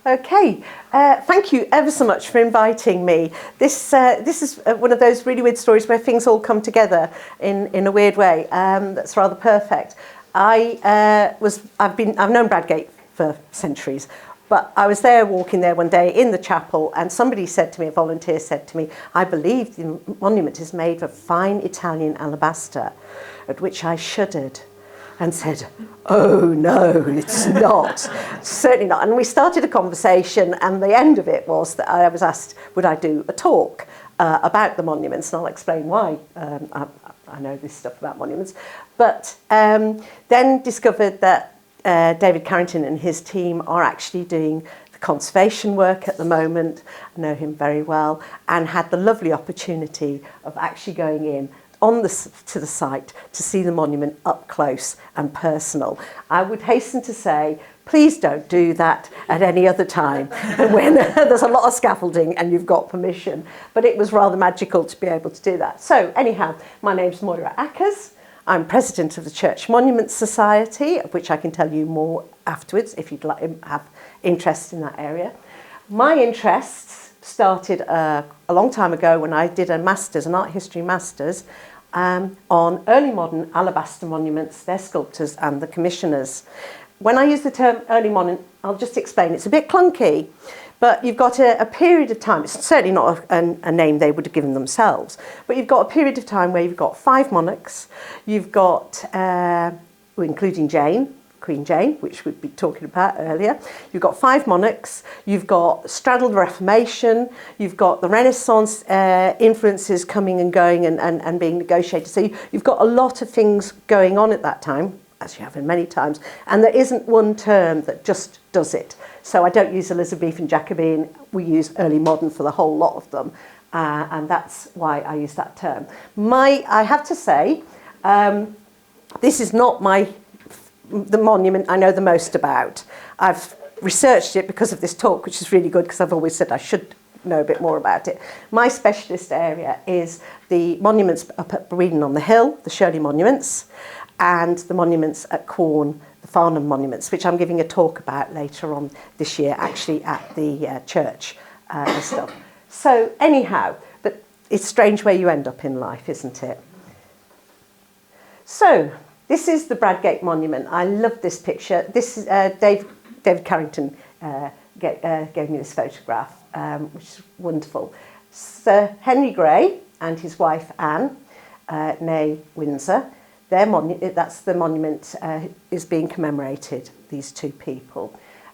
Okay, thank you ever so much for inviting me. This is one of those really weird stories where things all come together in a weird way. That's rather perfect. I've known Bradgate for centuries, but I was there walking there one day in the chapel, and somebody said to me, a volunteer said to me, "I believe the monument is made of fine Italian alabaster," at which I shuddered and said, "Oh no, it's not, certainly not." And we started a conversation, and the end of it was that I was asked, would I do a talk about the monuments, and I'll explain why I know this stuff about monuments. But then discovered that David Carrington and his team are actually doing the conservation work at the moment. I know him very well, and had the lovely opportunity of actually going in to the site to see the monument up close and personal. I would hasten to say, please don't do that at any other time when there's a lot of scaffolding and you've got permission. But it was rather magical to be able to do that. So anyhow, my name's Moira Ackers. I'm president of the Church Monument Society, of which I can tell you more afterwards if you'd have interest in that area. My interests started a long time ago when I did an art history masters on early modern alabaster monuments, their sculptors and the commissioners. When I use the term early modern, I'll just explain. It's a bit clunky, but you've got a period of time. It's certainly not a name they would have given themselves, but you've got a period of time where you've got 5 monarchs. You've got, including Queen Jane, which we'd be talking about earlier. You've got 5 monarchs. You've got straddled Reformation. You've got the Renaissance influences coming and going and being negotiated. So you've got a lot of things going on at that time, as you have in many times, and there isn't one term that just does it. So I don't use Elizabethan Jacobean. We use early modern for the whole lot of them, and that's why I use that term. I have to say, this is not the monument I know the most about. I've researched it because of this talk, which is really good because I've always said I should know a bit more about it. My specialist area is the monuments up at Breedon on the Hill, the Shirley monuments, and the monuments at Quorn, the Farnham monuments, which I'm giving a talk about later on this year, actually at the church and stuff. So anyhow, but it's strange where you end up in life, isn't it? So this is the Bradgate Monument. I love this picture. This is David Carrington gave me this photograph, which is wonderful. Sir Henry Grey and his wife Anne, née Windsor, that's the monument is being commemorated, these 2 people.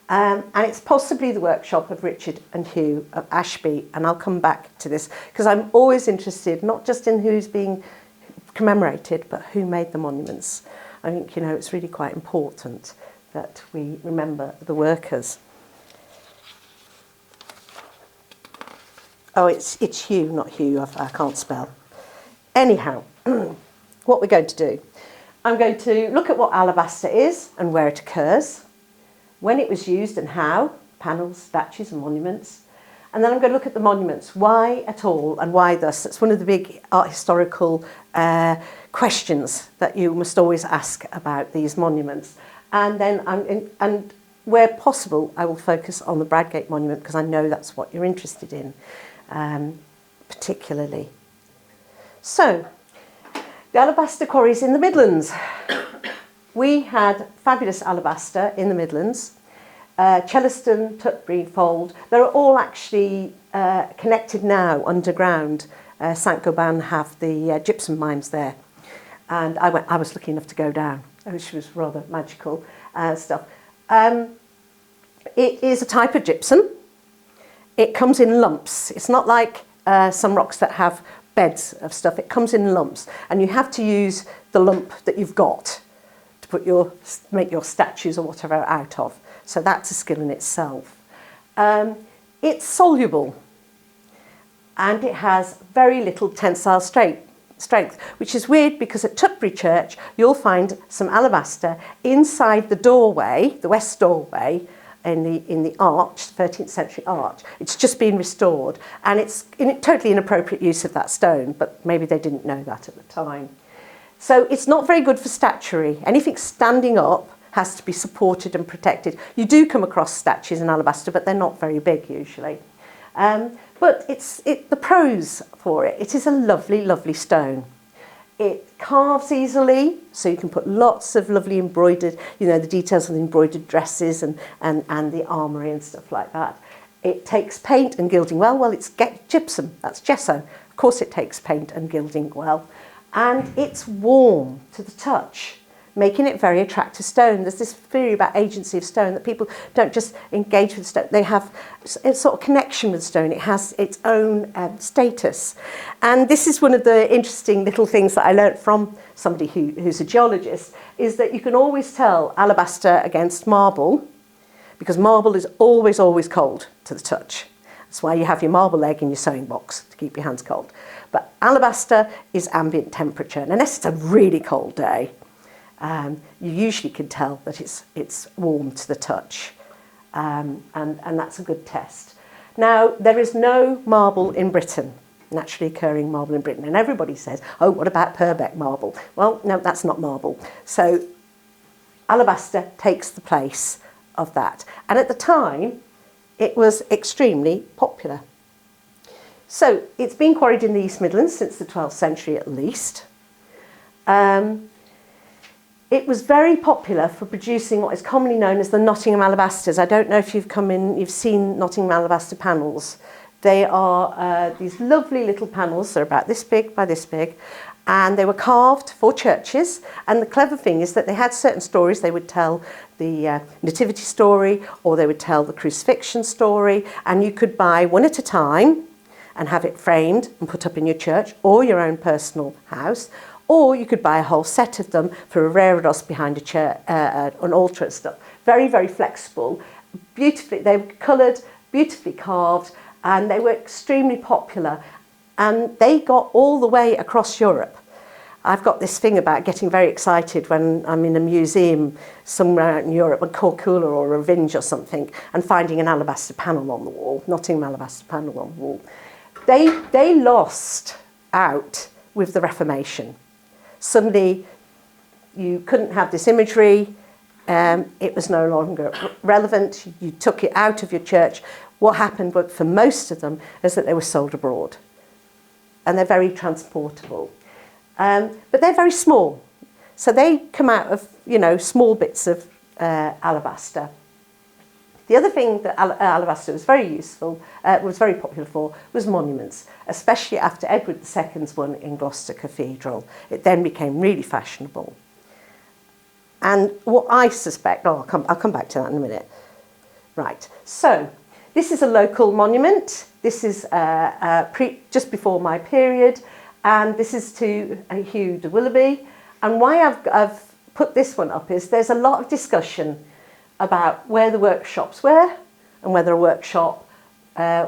And it's possibly the workshop of Richard and Hugh of Ashby, and I'll come back to this because I'm always interested not just in who's being commemorated, but who made the monuments. I think, it's really quite important that we remember the workers. Oh, it's Hugh, not Hugh. I can't spell. Anyhow, what we're going to do, I'm going to look at what alabaster is and where it occurs, when it was used and how, panels, statues and monuments. And then I'm going to look at the monuments, why at all and why thus. That's one of the big art historical questions that you must always ask about these monuments. And then, and where possible, I will focus on the Bradgate Monument because I know that's what you're interested in, particularly. So, the alabaster quarries in the Midlands. We had fabulous alabaster in the Midlands. Chellaston, Tutbury, Fold, they're all actually connected now underground. St Gobain have the gypsum mines there. And I was lucky enough to go down, which was rather magical stuff. It is a type of gypsum. It comes in lumps. It's not like some rocks that have beds of stuff. It comes in lumps. And you have to use the lump that you've got to make your statues or whatever out of. So that's a skill in itself. It's soluble and it has very little tensile strength, which is weird because at Tutbury Church you'll find some alabaster inside the doorway, the west doorway, in the arch, 13th century arch. It's just been restored and it's totally inappropriate use of that stone, but maybe they didn't know that at the time. So it's not very good for statuary. Anything standing up has to be supported and protected. You do come across statues in alabaster, but they're not very big usually. But the pros for it, it is a lovely, lovely stone. It carves easily, so you can put lots of lovely embroidered, the details of the embroidered dresses and the armoury and stuff like that. It takes paint and gilding well. Well, it's gypsum, that's gesso. Of course it takes paint and gilding well. And it's warm to the touch, making it very attractive stone. There's this theory about agency of stone, that people don't just engage with stone, they have a sort of connection with stone. It has its own status. And this is one of the interesting little things that I learnt from somebody who's a geologist, is that you can always tell alabaster against marble, because marble is always, always cold to the touch. That's why you have your marble egg in your sewing box, to keep your hands cold. But alabaster is ambient temperature, and unless it's a really cold day, you usually can tell that it's warm to the touch, and that's a good test. Now, there is no marble in Britain, naturally occurring marble in Britain, and everybody says, oh, what about Purbeck marble? Well, no, that's not marble. So alabaster takes the place of that, and at the time it was extremely popular. So it's been quarried in the East Midlands since the 12th century at least. It was very popular for producing what is commonly known as the Nottingham alabasters. I don't know if you've seen Nottingham alabaster panels. They are these lovely little panels. They're about this big by this big, and they were carved for churches. And the clever thing is that they had certain stories. They would tell the nativity story, or they would tell the crucifixion story, and you could buy one at a time and have it framed and put up in your church or your own personal house. Or you could buy a whole set of them for a reredos behind a chair, an altar and stuff. Very, very flexible, beautifully. They were coloured, beautifully carved, and they were extremely popular. And they got all the way across Europe. I've got this thing about getting very excited when I'm in a museum somewhere out in Europe, a Corcula or a Vinge or something, and finding an alabaster panel on the wall, Nottingham alabaster panel on the wall. They lost out with the Reformation. Suddenly, you couldn't have this imagery. It was no longer relevant. You took it out of your church. What happened for most of them is that they were sold abroad. And they're very transportable. But they're very small. So they come out of, small bits of alabaster. The other thing that alabaster was very useful, was very popular for, was monuments, especially after Edward II's one in Gloucester Cathedral. It then became really fashionable. And what I suspect, I'll come back to that in a minute. Right, so this is a local monument. This is just before my period, and this is to Hugh de Willoughby. And why I've put this one up is there's a lot of discussion about where the workshops were and whether a workshop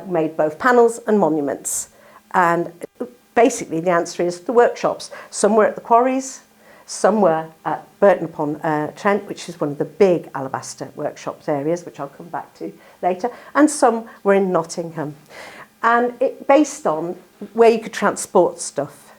made both panels and monuments. And basically the answer is the workshops. Some were at the quarries, some were at Burton upon Trent, which is one of the big alabaster workshops areas, which I'll come back to later, and some were in Nottingham. And it based on where you could transport stuff.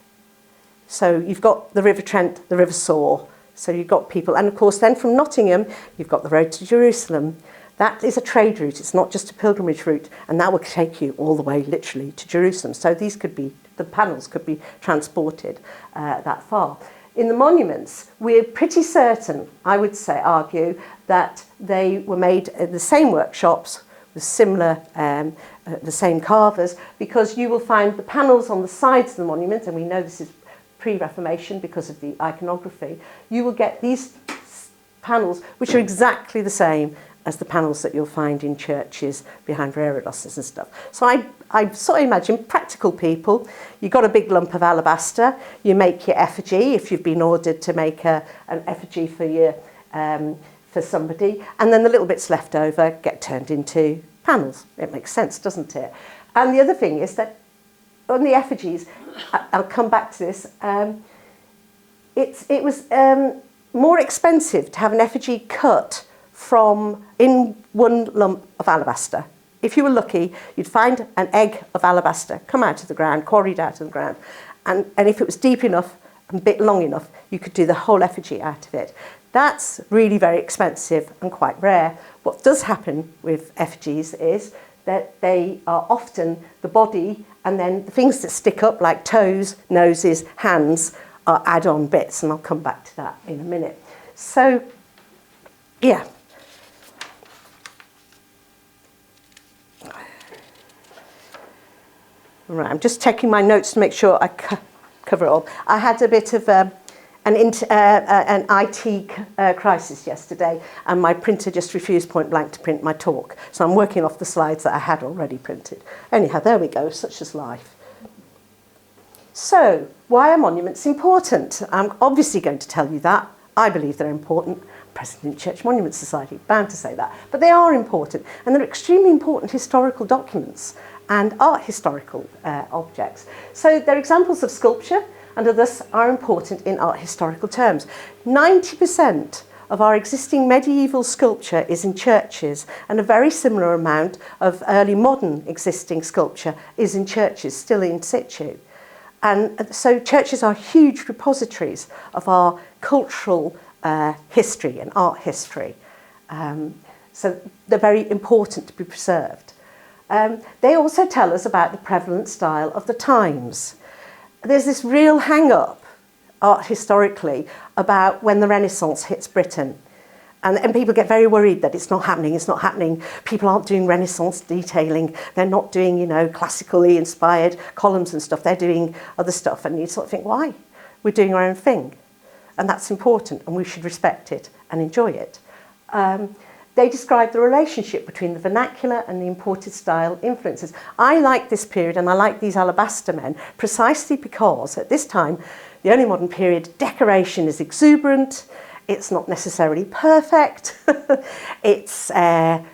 So you've got the River Trent, the River Soar. So you've got people, and of course then from Nottingham, you've got the road to Jerusalem. That is a trade route, it's not just a pilgrimage route, and that will take you all the way literally to Jerusalem. So these could be, the panels could be transported that far. In the monuments, we're pretty certain, I would argue, that they were made in the same workshops with similar, the same carvers, because you will find the panels on the sides of the monument, and we know this is pre-Reformation because of the iconography. You will get these panels which are exactly the same as the panels that you'll find in churches behind reredos and stuff. So I sort of imagine practical people. You've got a big lump of alabaster. You make your effigy if you've been ordered to make an effigy for for somebody, and then the little bits left over get turned into panels. It makes sense, doesn't it? And the other thing is that on the effigies, I'll come back to this, it was more expensive to have an effigy cut from in one lump of alabaster. If you were lucky, you'd find an egg of alabaster come out of the ground, quarried out of the ground, and if it was deep enough and a bit long enough, you could do the whole effigy out of it. That's really very expensive and quite rare. What does happen with effigies is that they are often the body, and then the things that stick up like toes, noses, hands are add-on bits, and I'll come back to that in a minute. So, yeah. Right, I'm just checking my notes to make sure I cover it all. I had a bit of an IT crisis yesterday, and my printer just refused point blank to print my talk. So I'm working off the slides that I had already printed. Anyhow, there we go, such is life. So, why are monuments important? I'm obviously going to tell you that. I believe they're important. President of Church Monument Society, bound to say that. But they are important, and they're extremely important historical documents and art historical objects. So they're examples of sculpture, and thus are important in art historical terms. 90% of our existing medieval sculpture is in churches, and a very similar amount of early modern existing sculpture is in churches, still in situ. And so churches are huge repositories of our cultural history and art history. So they're very important to be preserved. They also tell us about the prevalent style of the times. There's this real hang-up, art historically, about when the Renaissance hits Britain. And people get very worried that it's not happening. People aren't doing Renaissance detailing. They're not doing, you know, classically inspired columns and stuff. They're doing other stuff. And you sort of think, why? We're doing our own thing. And that's important, and we should respect it and enjoy it. They describe the relationship between the vernacular and the imported style influences. I like this period, and I like these alabaster men, precisely because at this time, the early modern period, decoration is exuberant. It's not necessarily perfect. It's and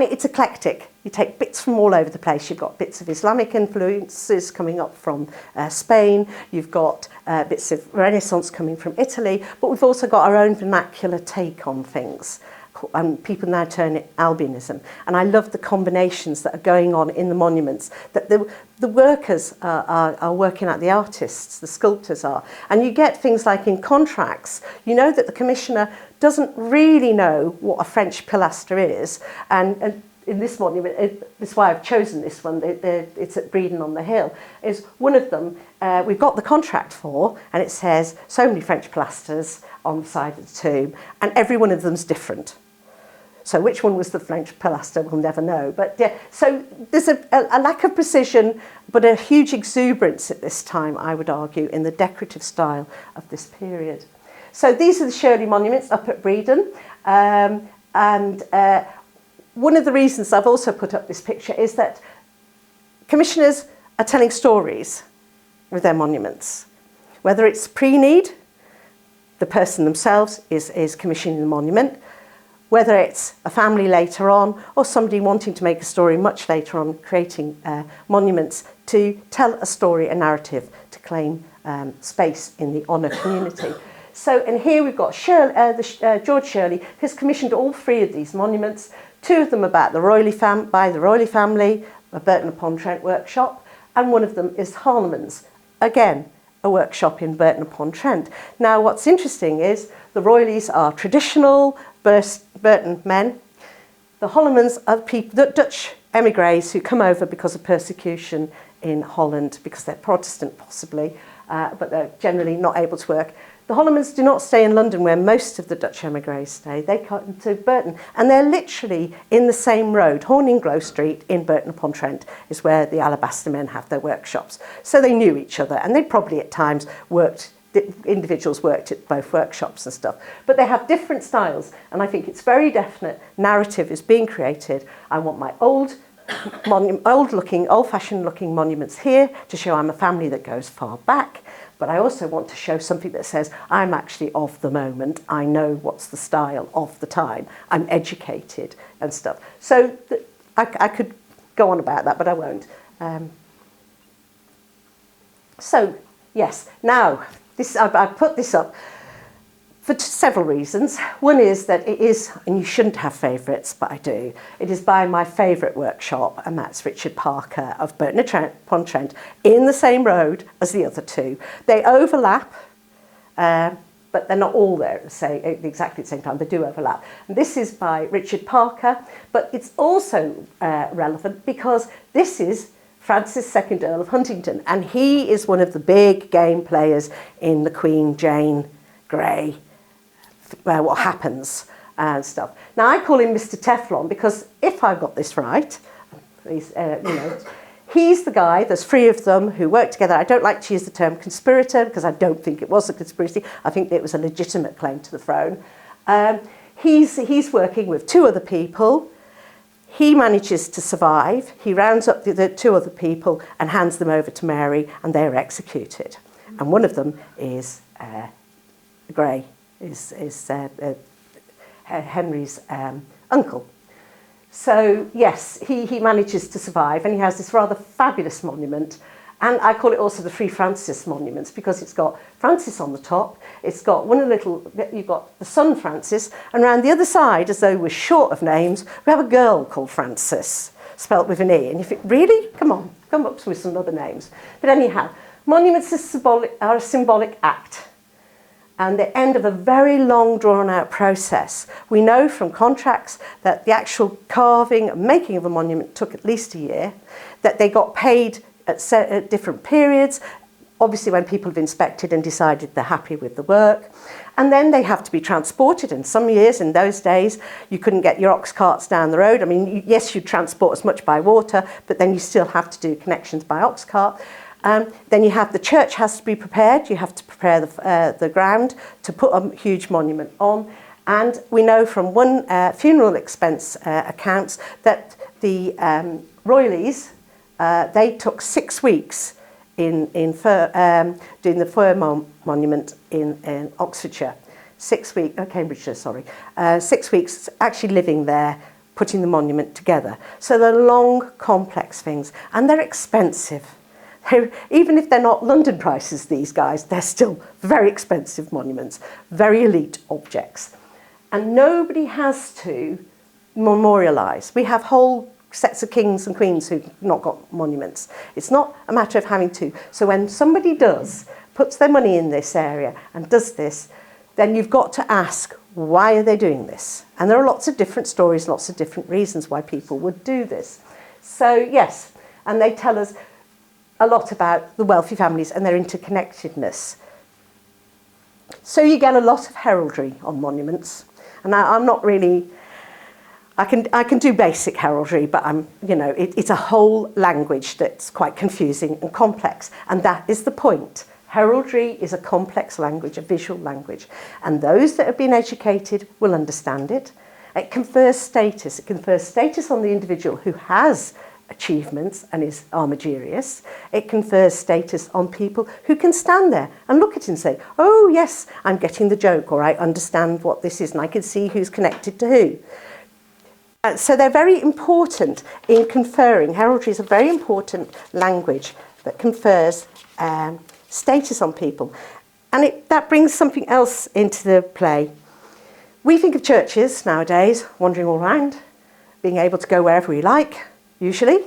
it's eclectic. You take bits from all over the place. You've got bits of Islamic influences coming up from Spain. You've got bits of Renaissance coming from Italy. But we've also got our own vernacular take on things. And people now term it albinism. And I love the combinations that are going on in the monuments, that the workers are working out, the artists, the sculptors are. And you get things like in contracts, you know that the commissioner doesn't really know what a French pilaster is. And in this monument, that's why I've chosen this one, it's at Breedon on the Hill, is one of them we've got the contract for, and it says so many French pilasters on the side of the tomb, and every one of them's different. So which one was the French pilaster, we'll never know. But yeah, so there's a lack of precision, but a huge exuberance at this time, I would argue, in the decorative style of this period. So these are the Shirley monuments up at Breedon. One of the reasons I've also put up this picture is that commissioners are telling stories with their monuments. Whether it's pre-need, the person themselves is commissioning the monument, whether it's a family later on or somebody wanting to make a story much later on, creating monuments to tell a story, a narrative, to claim space in the honour community. So, and here we've got George Shirley, who's commissioned all three of these monuments, two of them about the by the Royley family, a Burton-upon-Trent workshop, and one of them is Harleman's, again, a workshop in Burton-upon-Trent. Now, what's interesting is the Royleys are traditional Burton men. The Hollemans are the Dutch emigres who come over because of persecution in Holland, because they're Protestant possibly, but they're generally not able to work. The Hollemans do not stay in London where most of the Dutch emigres stay. They come to Burton, and they're literally in the same road. Horninglow Street in Burton-upon-Trent is where the alabaster men have their workshops. So they knew each other, and they probably at times individuals worked at both workshops and stuff. But they have different styles, and I think it's very definite narrative is being created. I want my old-fashioned looking monuments here to show I'm a family that goes far back. But I also want to show something that says I'm actually of the moment. I know what's the style of the time. I'm educated and stuff. So I could go on about that, but I won't. So yes, now I put this up for several reasons. One is that it is, and you shouldn't have favourites, but I do. It is by my favourite workshop, and that's Richard Parker of Burton-upon-Trent, in the same road as the other two. They overlap, but they're not all there at exactly the same time. They do overlap. And this is by Richard Parker, but it's also relevant because this is Francis II Earl of Huntingdon, and he is one of the big game players in the Queen Jane Grey, what happens and stuff. Now I call him Mr. Teflon because if I've got this right, he's, he's the guy, there's three of them who work together. I don't like to use the term conspirator because I don't think it was a conspiracy. I think it was a legitimate claim to the throne. He's working with two other people. He manages to survive. He rounds up the two other people and hands them over to Mary, and they're executed. And one of them is Grey, is Henry's uncle. So yes, he manages to survive, and he has this rather fabulous monument. And I call it also the Three Francis monuments because it's got Francis on the top, it's got you've got the son Francis, and around the other side, as though we're short of names, we have a girl called Francis, spelt with an E. And if it really, come up with some other names. But anyhow, monuments are a symbolic act, and the end of a very long drawn-out process. We know from contracts that the actual carving and making of a monument took at least a year, that they got paid at different periods, obviously when people have inspected and decided they're happy with the work. And then they have to be transported, and some years, in those days, you couldn't get your ox carts down the road. I mean, yes, you transport as much by water, but then you still have to do connections by ox cart. Then you have the church has to be prepared. You have to prepare the ground to put a huge monument on. And we know from one funeral expense accounts that the Royalies, they took 6 weeks in doing the Fir Monument in Oxfordshire. Cambridgeshire, sorry. 6 weeks actually living there, putting the monument together. So they're long, complex things, and they're expensive. Even if they're not London prices, these guys, they're still very expensive monuments, very elite objects. And nobody has to memorialise. We have whole sets of kings and queens who've not got monuments. It's not a matter of having to. So when somebody puts their money in this area and does this, then you've got to ask, why are they doing this? And there are lots of different stories, lots of different reasons why people would do this. So yes, and they tell us a lot about the wealthy families and their interconnectedness. So you get a lot of heraldry on monuments. And I'm not really, I can do basic heraldry, but it's a whole language that's quite confusing and complex. And that is the point. Heraldry is a complex language, a visual language. And those that have been educated will understand it. It confers status. It confers status on the individual who has achievements and is armageurious. It confers status on people who can stand there and look at it and say, oh yes, I'm getting the joke, or I understand what this is and I can see who's connected to who. So they're very important in conferring. Heraldry is a very important language that confers status on people. And that brings something else into the play. We think of churches nowadays wandering all around, being able to go wherever we like, usually,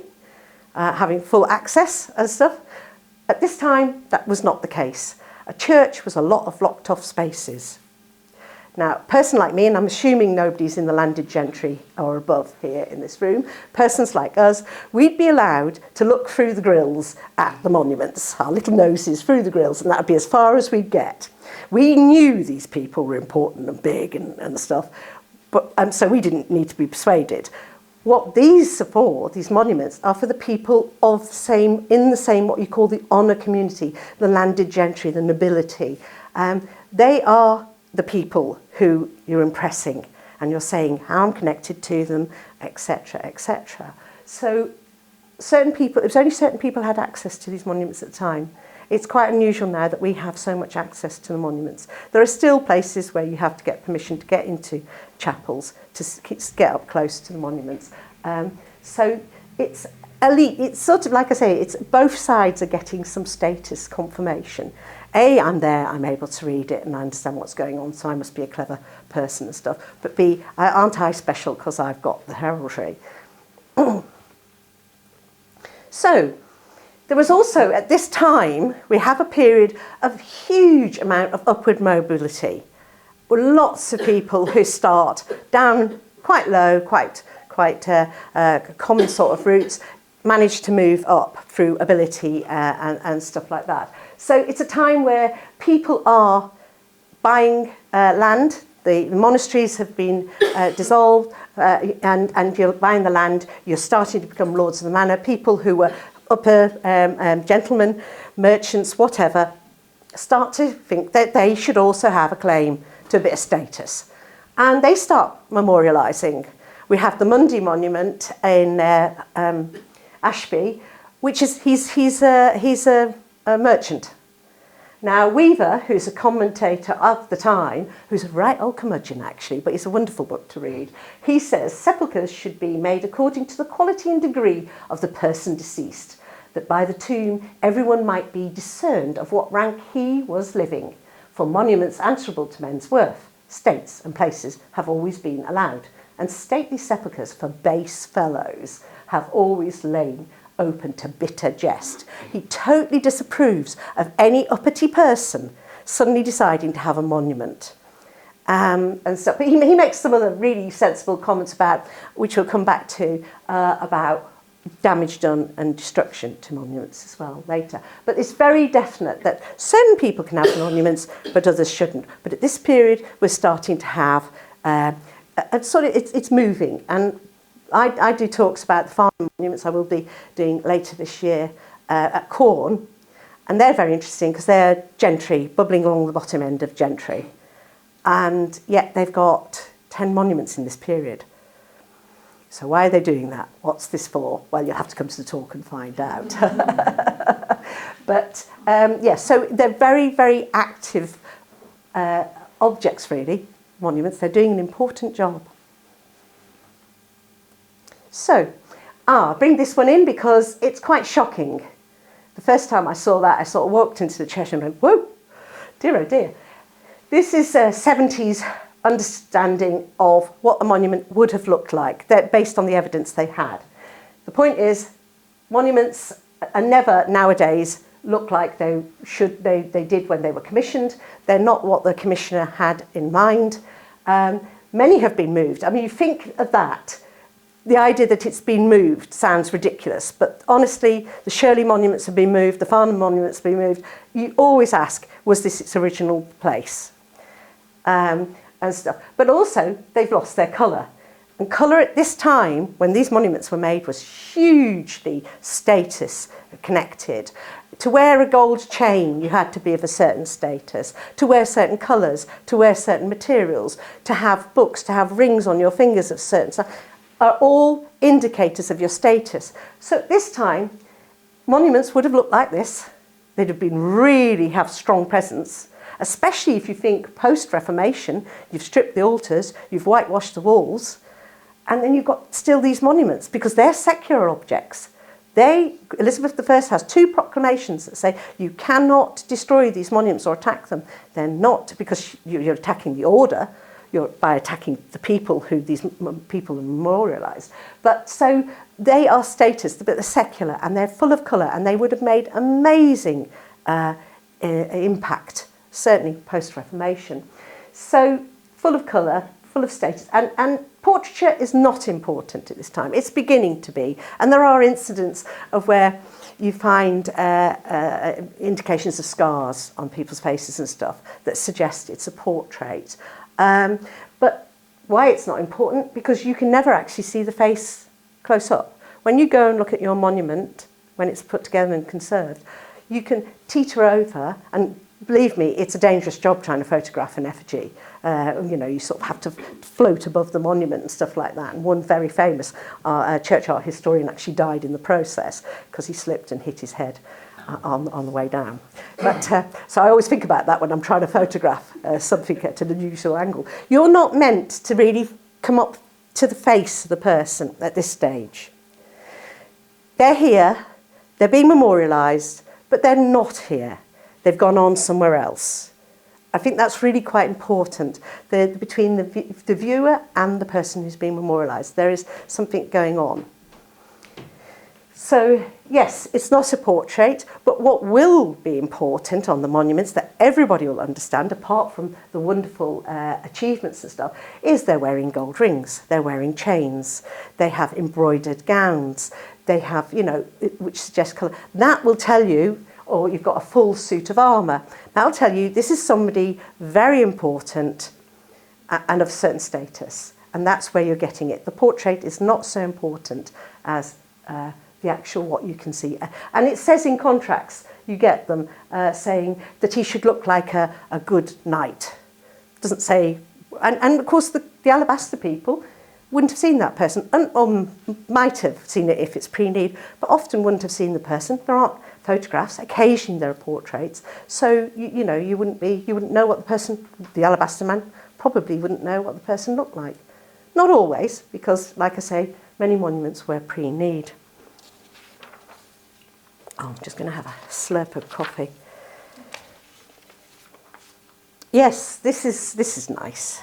having full access and stuff. At this time, that was not the case. A church was a lot of locked off spaces. Now, a person like me, and I'm assuming nobody's in the landed gentry or above here in this room, persons like us, we'd be allowed to look through the grills at the monuments, our little noses through the grills, and that would be as far as we'd get. We knew these people were important and big and stuff, but so we didn't need to be persuaded. What these are for, these monuments, are for the people of in the same what you call the honour community, the landed gentry, the nobility. They are the people who you're impressing, and you're saying how I'm connected to them, etc., etc. So it was only certain people had access to these monuments at the time. It's quite unusual now that we have so much access to the monuments. There are still places where you have to get permission to get into chapels, to get up close to the monuments. So it's elite. It's sort of, like I say, it's both sides are getting some status confirmation. A, I'm there, I'm able to read it and I understand what's going on, so I must be a clever person and stuff. But B, aren't I special because I've got the heraldry? So, There was also, at this time, we have a period of huge amount of upward mobility. Lots of people who start down quite low, quite common sort of routes, manage to move up through ability and stuff like that. So it's a time where people are buying land. The monasteries have been dissolved, and you're buying the land. You're starting to become lords of the manor. People who were upper gentlemen, merchants, whatever, start to think that they should also have a claim to a bit of status. And they start memorialising. We have the Mundy Monument in Ashby, which is, he's a merchant. Now, Weaver, who's a commentator of the time, who's a right old curmudgeon actually, but it's a wonderful book to read, he says sepulchres should be made according to the quality and degree of the person deceased, that by the tomb everyone might be discerned of what rank he was living. For monuments answerable to men's worth, states and places have always been allowed, and stately sepulchres for base fellows have always lain open to bitter jest. He totally disapproves of any uppity person suddenly deciding to have a monument. And so, but he makes some other really sensible comments about, which we'll come back to, about damage done and destruction to monuments as well later. But it's very definite that certain people can have monuments, but others shouldn't. But at this period, we're starting to have, it's moving. And I do talks about the farm monuments I will be doing later this year at Corn, and they're very interesting because they're gentry, bubbling along the bottom end of gentry, and yet they've got 10 monuments in this period. So why are they doing that? What's this for? Well, you'll have to come to the talk and find out. But so they're very, very active objects really, monuments. They're doing an important job. So, bring this one in because it's quite shocking. The first time I saw that, I sort of walked into the church and went, whoa, dear oh dear. This is a 70s understanding of what a monument would have looked like, based on the evidence they had. The point is, monuments are never nowadays look like they did when they were commissioned. They're not what the commissioner had in mind. Many have been moved. I mean, you think of that. The idea that it's been moved sounds ridiculous, but honestly, the Shirley monuments have been moved, the Farnham monuments have been moved. You always ask, was this its original place? And stuff. But also, they've lost their colour. And colour at this time, when these monuments were made, was hugely status connected. To wear a gold chain, you had to be of a certain status. To wear certain colours, to wear certain materials, to have books, to have rings on your fingers of certain stuff, are all indicators of your status. So at this time, monuments would have looked like this. They'd have been really have strong presence, especially if you think post-Reformation, you've stripped the altars, you've whitewashed the walls, and then you've got still these monuments because they're secular objects. Elizabeth I has 2 proclamations that say you cannot destroy these monuments or attack them. They're not because you're attacking the order, you're by attacking the people who these people are memorialised. But so they are status, but they're secular and they're full of colour and they would have made amazing impact, certainly post-Reformation. So full of colour, full of status. And portraiture is not important at this time. It's beginning to be. And there are incidents of where you find indications of scars on people's faces and stuff that suggest it's a portrait. But why it's not important? Because you can never actually see the face close up. When you go and look at your monument, when it's put together and conserved, you can teeter over, and believe me, it's a dangerous job trying to photograph an effigy. You sort of have to float above the monument and stuff like that. And one very famous church art historian actually died in the process because he slipped and hit his head on the way down. But so I always think about that when I'm trying to photograph something at an unusual angle. You're not meant to really come up to the face of the person at this stage. They're here, they're being memorialised, but they're not here. They've gone on somewhere else. I think that's really quite important. Between the viewer and the person who's being memorialised, there is something going on. So yes, it's not a portrait, but what will be important on the monuments that everybody will understand, apart from the wonderful achievements and stuff, is they're wearing gold rings, they're wearing chains, they have embroidered gowns, they have, you know, which suggests colour. That will tell you, or you've got a full suit of armour. That'll tell you this is somebody very important and of certain status. And that's where you're getting it. The portrait is not so important as the actual what you can see. And it says in contracts, you get them saying that he should look like a good knight. It doesn't say, and of course the alabaster people wouldn't have seen that person, or might have seen it if it's pre-need, but often wouldn't have seen the person. There aren't photographs. Occasionally there are portraits. So you know, you wouldn't know what the person, the alabaster man, probably wouldn't know what the person looked like. Not always, because like I say, many monuments were pre-need. Oh, I'm just going to have a slurp of coffee. Yes, this is nice.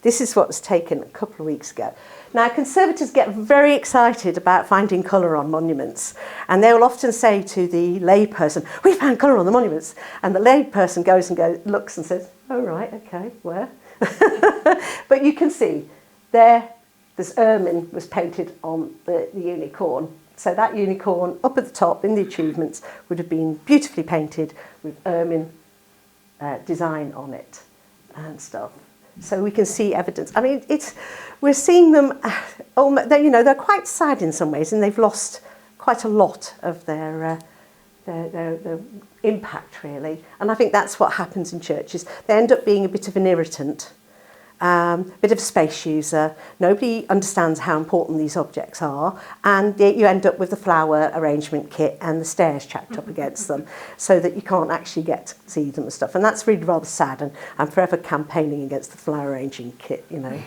This is what was taken a couple of weeks ago. Now, conservators get very excited about finding colour on monuments, and they will often say to the layperson, "We found colour on the monuments," and the layperson looks and says, "Oh right, okay, where?" But you can see this ermine was painted on the unicorn. So that unicorn up at the top in the achievements would have been beautifully painted with ermine design on it and stuff. So we can see evidence. I mean, we're seeing them. They're quite sad in some ways, and they've lost quite a lot of their impact, really. And I think that's what happens in churches. They end up being a bit of an irritant. Bit of a space user. Nobody understands how important these objects are, and you end up with the flower arrangement kit and the stairs chapped up against them, so that you can't actually get to see them and stuff. And that's really rather sad. And I'm forever campaigning against the flower arranging kit, you know.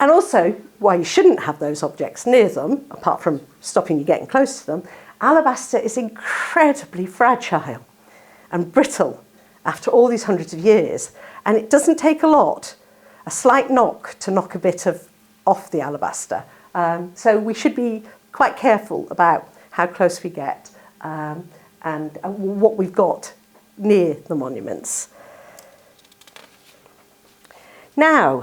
And also, why you shouldn't have those objects near them, apart from stopping you getting close to them, alabaster is incredibly fragile and brittle after all these hundreds of years, and it doesn't take a lot. A slight knock to knock a bit off the alabaster. So we should be quite careful about how close we get and what we've got near the monuments. Now,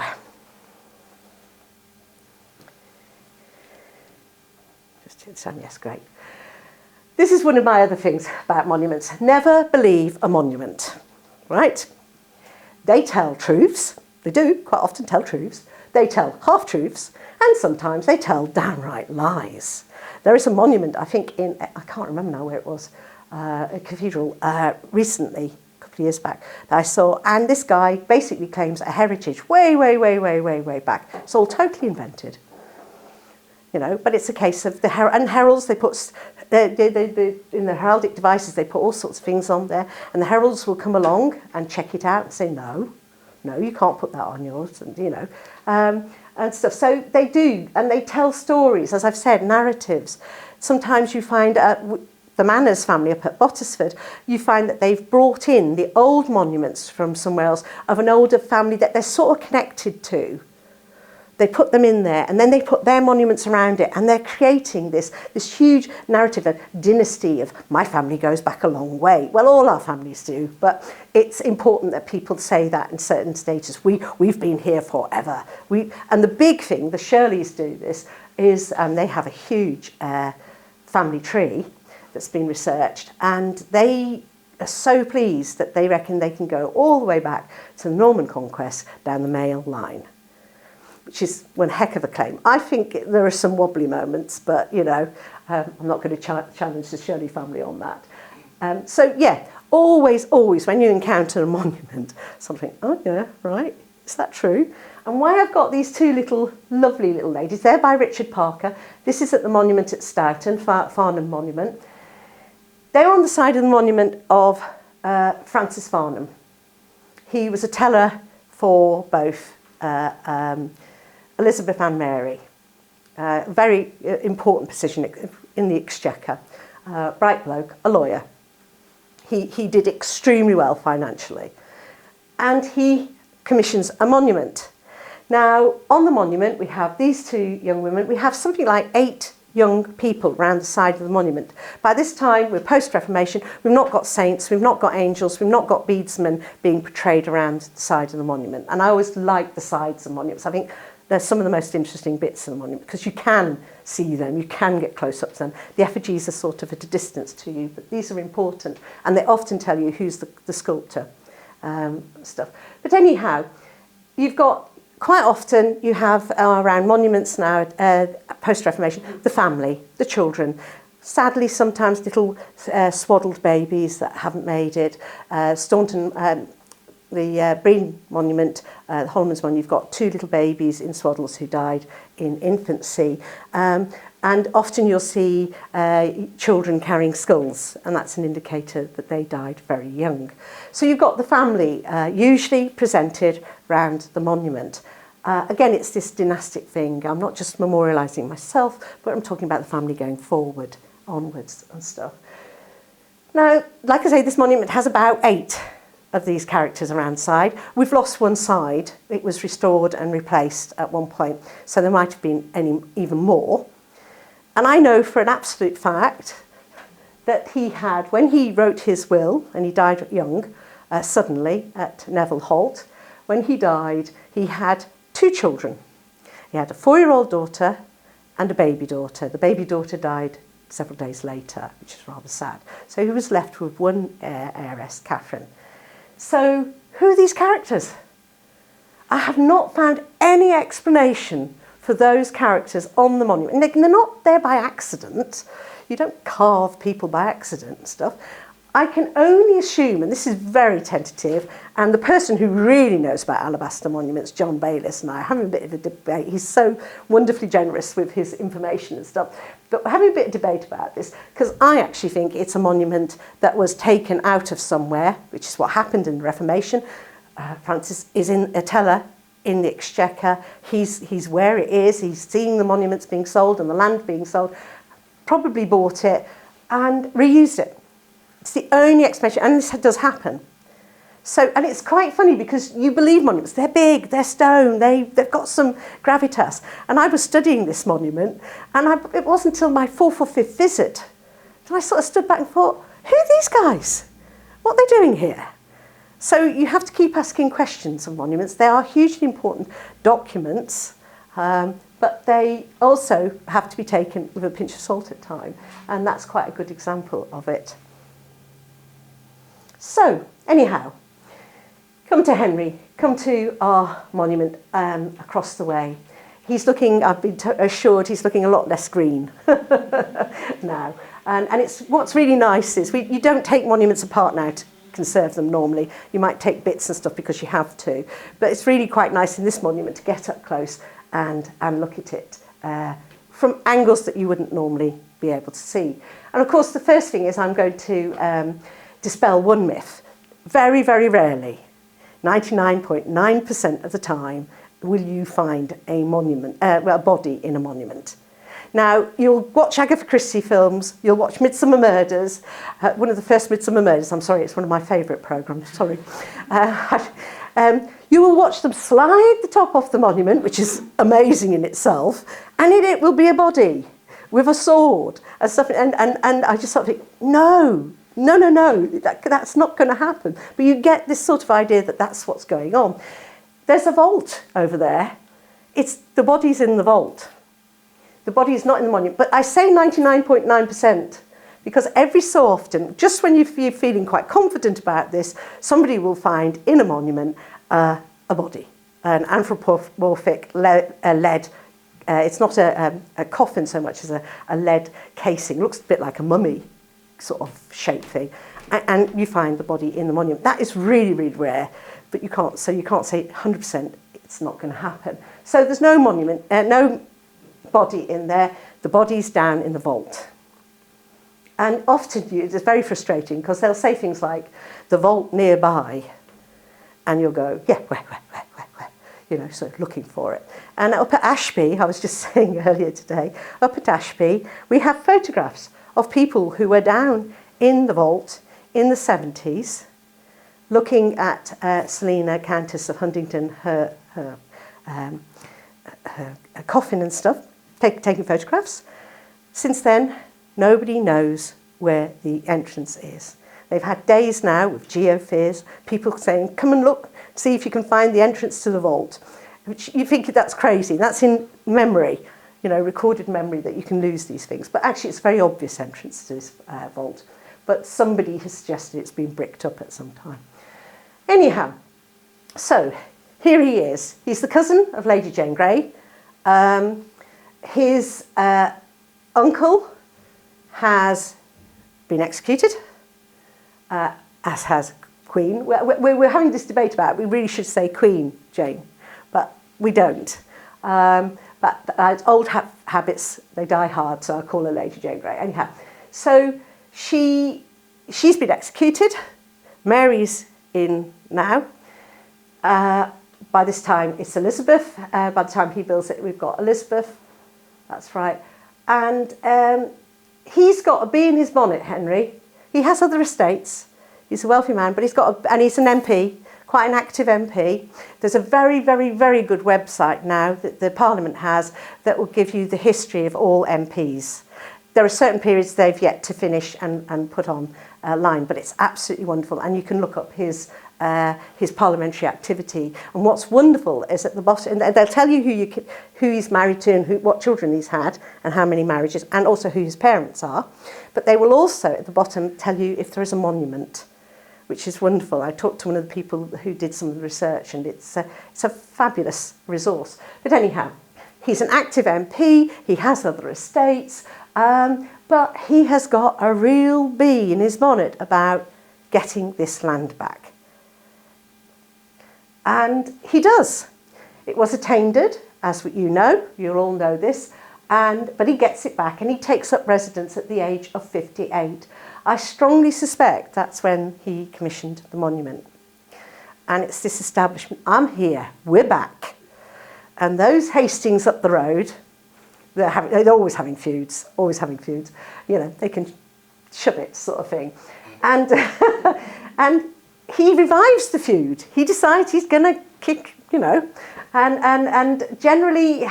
just hit the sound, yes, great. This is one of my other things about monuments. Never believe a monument, right? They tell truths. They do quite often tell truths. They tell half-truths, and sometimes they tell downright lies. There is a monument, I think, I can't remember now where it was, a cathedral recently, a couple of years back, that I saw, and this guy basically claims a heritage way, way, way, way, way, way back. It's all totally invented. You know, but it's a case of and heralds, they put, in the heraldic devices, they put all sorts of things on there, and the heralds will come along and check it out and say, no, you can't put that on yours, and you know, and stuff. So they do, and they tell stories, as I've said, narratives. Sometimes you find the Manners family up at Bottisford, you find that they've brought in the old monuments from somewhere else of an older family that they're sort of connected to. They put them in there, and then they put their monuments around it, and they're creating this huge narrative, a dynasty of my family goes back a long way. Well, all our families do, but it's important that people say that in certain stages. We've been here forever. And the big thing, the Shirleys do this, is they have a huge family tree that's been researched, and they are so pleased that they reckon they can go all the way back to the Norman conquest down the male line, which is one heck of a claim. I think there are some wobbly moments, but, you know, I'm not going to challenge the Shirley family on that. So, yeah, always, when you encounter a monument, something, oh, yeah, right, is that true? And why I've got these two lovely little ladies, they're by Richard Parker. This is at the monument at Stoughton, Farnham Monument. They're on the side of the monument of Francis Farnham. He was a teller for both Elizabeth and Mary. Very important position in the Exchequer. Bright bloke, a lawyer. He did extremely well financially. And he commissions a monument. Now, on the monument, we have these two young women. We have something like 8 young people around the side of the monument. By this time, we're post-Reformation, we've not got saints, we've not got angels, we've not got beadsmen being portrayed around the side of the monument. And I always like the sides of monuments. I think they're some of the most interesting bits of the monument because you can see them, you can get close up to them. The effigies are sort of at a distance to you, but these are important, and they often tell you who's the sculptor, stuff. But anyhow, you've got, quite often you have around monuments now, post-Reformation, the family, the children. Sadly, sometimes little swaddled babies that haven't made it. Staunton, the Breen Monument, the Holman's one, you've got 2 little babies in swaddles who died in infancy. And often you'll see children carrying skulls, and that's an indicator that they died very young. So you've got the family usually presented round the monument. Again, it's this dynastic thing. I'm not just memorialising myself, but I'm talking about the family going forward, onwards and stuff. Now, like I say, this monument has about 8 of these characters around the side. We've lost one side. It was restored and replaced at one point, so there might have been even more. And I know for an absolute fact that he had, when he wrote his will, and he died young, suddenly at Neville Holt, when he died, he had 2 children. He had a 4-year-old daughter and a baby daughter. The baby daughter died several days later, which is rather sad. So he was left with one heiress, Catherine. So who are these characters? I have not found any explanation for those characters on the monument. And they're not there by accident. You don't carve people by accident and stuff. I can only assume, and this is very tentative, and the person who really knows about alabaster monuments, John Bayliss, and I are having a bit of a debate. He's so wonderfully generous with his information and stuff. But we're having a bit of debate about this, because I actually think it's a monument that was taken out of somewhere, which is what happened in the Reformation. Francis is in a teller in the Exchequer. He's where it is. He's seeing the monuments being sold and the land being sold, probably bought it and reused it. It's the only explanation, and this does happen. So, and it's quite funny because you believe monuments, they're big, they're stone, they've got some gravitas. And I was studying this monument, and it wasn't until my 4th or 5th visit that I sort of stood back and thought, who are these guys? What are they doing here? So you have to keep asking questions of monuments. They are hugely important documents, but they also have to be taken with a pinch of salt at time. And that's quite a good example of it. So, anyhow, come to Henry, come to our monument across the way. He's looking, I've been assured, he's looking a lot less green now. And it's, what's really nice is you don't take monuments apart now to conserve them normally. You might take bits and stuff because you have to. But it's really quite nice in this monument to get up close and look at it from angles that you wouldn't normally be able to see. And of course, the first thing is I'm going to dispel one myth. Very, very rarely, 99.9% of the time, will you find a monument, a body in a monument. Now, you'll watch Agatha Christie films, you'll watch Midsummer Murders, one of the first Midsummer Murders, I'm sorry, it's one of my favourite programmes, sorry. You will watch them slide the top off the monument, which is amazing in itself, and in it will be a body with a sword and stuff, and I just sort of think, no, that's not going to happen. But you get this sort of idea that that's what's going on. There's a vault over there. The body's in the vault. The body is not in the monument. But I say 99.9% because every so often, just when you're feeling quite confident about this, somebody will find in a monument a body, an anthropomorphic lead. It's not a coffin so much as a lead casing. Looks a bit like a mummy sort of shape thing, and you find the body in the monument. That is really, really rare, but you can't say 100% it's not going to happen. So there's no monument, no body in there. The body's down in the vault. And often it's very frustrating because they'll say things like, the vault nearby, and you'll go, yeah, where? You know, sort of looking for it. And up at Ashby, I was just saying earlier today, up at Ashby, we have photographs of people who were down in the vault in the 70s, looking at Selina, Countess of Huntingdon, her coffin and stuff, taking photographs. Since then, nobody knows where the entrance is. They've had days now with geofears, people saying, come and look, see if you can find the entrance to the vault. Which you think that's crazy. That's in memory, you know, recorded memory, that you can lose these things. But actually it's a very obvious entrance to this vault. But somebody has suggested it's been bricked up at some time. Anyhow, so here he is. He's the cousin of Lady Jane Grey. His uncle has been executed, as has Queen. We're having this debate about it. We really should say Queen Jane, but we don't. But old habits, they die hard, so I call her Lady Jane Grey. Anyhow, so she's been executed. Mary's in now. By this time, it's Elizabeth. By the time he builds it, we've got Elizabeth. That's right. And he's got a bee in his bonnet, Henry. He has other estates. He's a wealthy man, but and he's an MP, quite an active MP. There's a very, very, very good website now that the Parliament has that will give you the history of all MPs. There are certain periods they've yet to finish and put on line, but it's absolutely wonderful. And you can look up his parliamentary activity. And what's wonderful is at the bottom, and they'll tell you who he's married to and what children he's had and how many marriages, and also who his parents are. But they will also at the bottom tell you if there is a monument, which is wonderful. I talked to one of the people who did some of the research, and it's a fabulous resource. But anyhow, he's an active MP, he has other estates, but he has got a real bee in his bonnet about getting this land back. And he does. It was attainted, as you know, you'll all know this, but he gets it back and he takes up residence at the age of 58. I strongly suspect that's when he commissioned the monument. And it's this establishment, I'm here, we're back. And those Hastings up the road, they're always having feuds, You know, they can shove it sort of thing. And, and he revives the feud. He decides he's going to kick, you know, and generally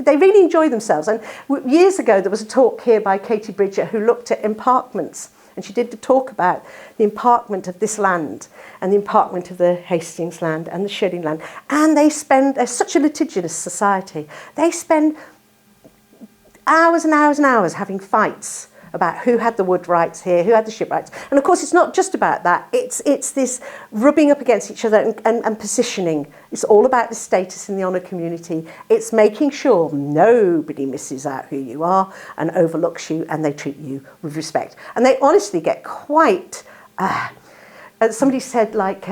they really enjoy themselves. And years ago, there was a talk here by Katie Bridger who looked at emparkments. And she did the talk about the emparkment of this land and the emparkment of the Hastings land and the Shirley land. And they're such a litigious society. They spend hours and hours and hours having fights about who had the wood rights here, who had the ship rights. And of course, it's not just about that. It's this rubbing up against each other and positioning. It's all about the status in the honour community. It's making sure nobody misses out who you are and overlooks you, and they treat you with respect. And they honestly get quite, somebody said, like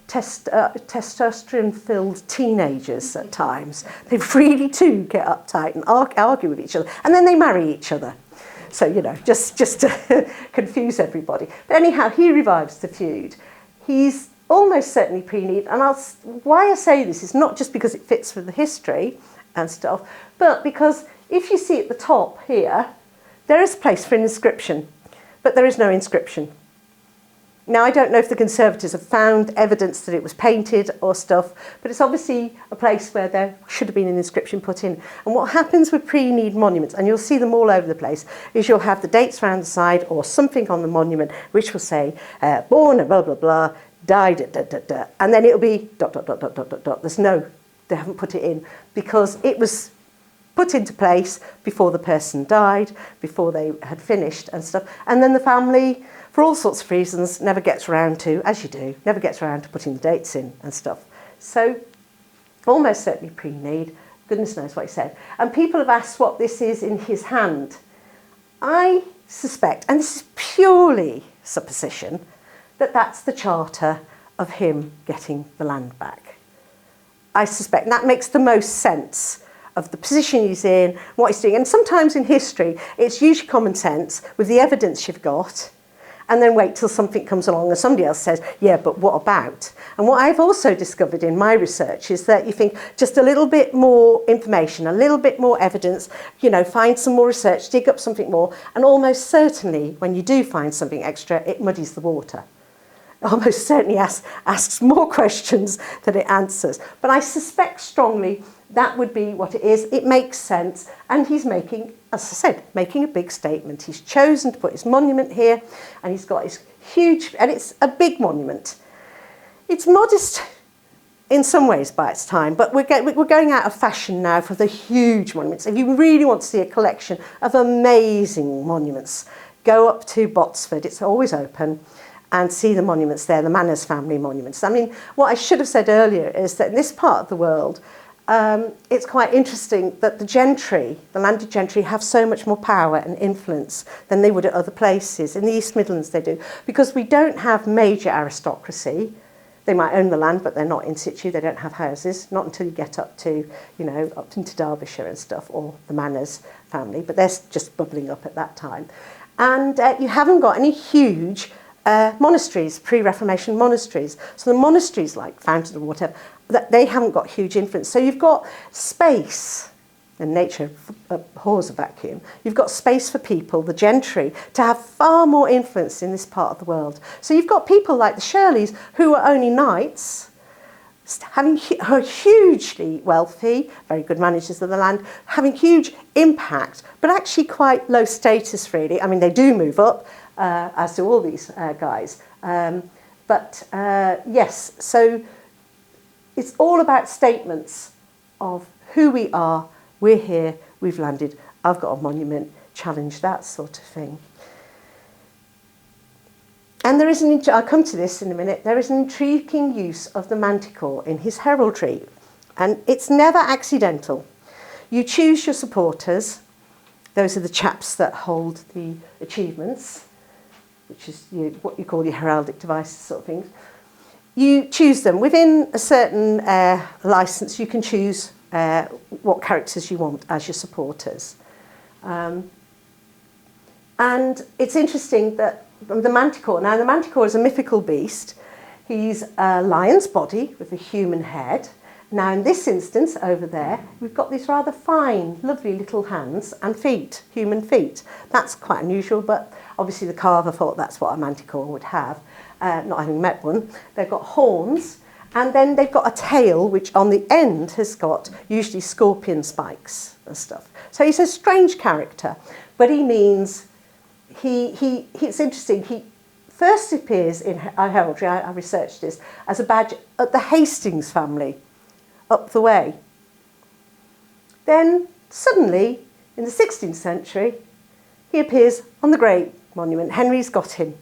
testosterone-filled teenagers at times. They really do get uptight and argue with each other. And then they marry each other. So, you know, just to confuse everybody. But anyhow, he revives the feud. He's almost certainly pre-need. And why I say this is not just because it fits with the history and stuff, but because if you see at the top here, there is a place for an inscription, but there is no inscription. Now, I don't know if the Conservatives have found evidence that it was painted or stuff, but it's obviously a place where there should have been an inscription put in. And what happens with pre-need monuments, and you'll see them all over the place, is you'll have the dates around the side or something on the monument which will say, born, blah, blah, blah, died, and then it'll be ... There's no, they haven't put it in because it was put into place before the person died, before they had finished and stuff. And then the family, for all sorts of reasons, never gets around to, as you do, never gets around to putting the dates in and stuff. So, almost certainly pre-need, goodness knows what he said. And people have asked what this is in his hand. I suspect, and this is purely supposition, that that's the charter of him getting the land back. I suspect, and that makes the most sense of the position he's in, what he's doing. And sometimes in history, it's usually common sense with the evidence you've got, and then wait till something comes along and somebody else says, yeah, but what about? And what I've also discovered in my research is that you think just a little bit more information, a little bit more evidence, you know, find some more research, dig up something more, and almost certainly when you do find something extra, it muddies the water. Almost certainly asks more questions than it answers. But I suspect strongly That would be what it is. It makes sense. And he's making, as I said, making a big statement. He's chosen to put his monument here, and he's got his huge, and it's a big monument. It's modest in some ways by its time, but we're going out of fashion now for the huge monuments. If you really want to see a collection of amazing monuments, go up to Botsford. It's always open, and see the monuments there, the Manners family monuments. I mean, what I should have said earlier is that in this part of the world, it's quite interesting that the gentry, the landed gentry, have so much more power and influence than they would at other places. In the East Midlands they do, because we don't have major aristocracy. They might own the land, but they're not in situ. They don't have houses, not until you get up to, up into Derbyshire and stuff, or the Manners family, but they're just bubbling up at that time. And you haven't got any huge monasteries, pre-Reformation monasteries. So the monasteries like Fountain or whatever, they haven't got huge influence. So you've got space, and nature abhors a vacuum. You've got space for people, the gentry, to have far more influence in this part of the world. So you've got people like the Shirleys, who are only knights, who are hugely wealthy, very good managers of the land, having huge impact, but actually quite low status, really. I mean, they do move up, as do all these guys. Yes, so it's all about statements of who we are. We're here, we've landed, I've got a monument, challenge that sort of thing. And there is I'll come to this in a minute, there is an intriguing use of the manticore in his heraldry, and it's never accidental. You choose your supporters, those are the chaps that hold the achievements, which is what you call your heraldic devices sort of things. You choose them. Within a certain licence, you can choose what characters you want as your supporters. And it's interesting that the manticore, now the manticore is a mythical beast. He's a lion's body with a human head. Now in this instance over there, we've got these rather fine, lovely little hands and feet, human feet. That's quite unusual, but obviously the carver thought that's what a manticore would have, not having met one. They've got horns, and then they've got a tail, which on the end has got usually scorpion spikes and stuff. So he's a strange character, but he means, it's interesting, he first appears in our heraldry, I researched this, as a badge at the Hastings family, up the way. Then suddenly, in the 16th century, he appears on the Great Monument. Henry's got him.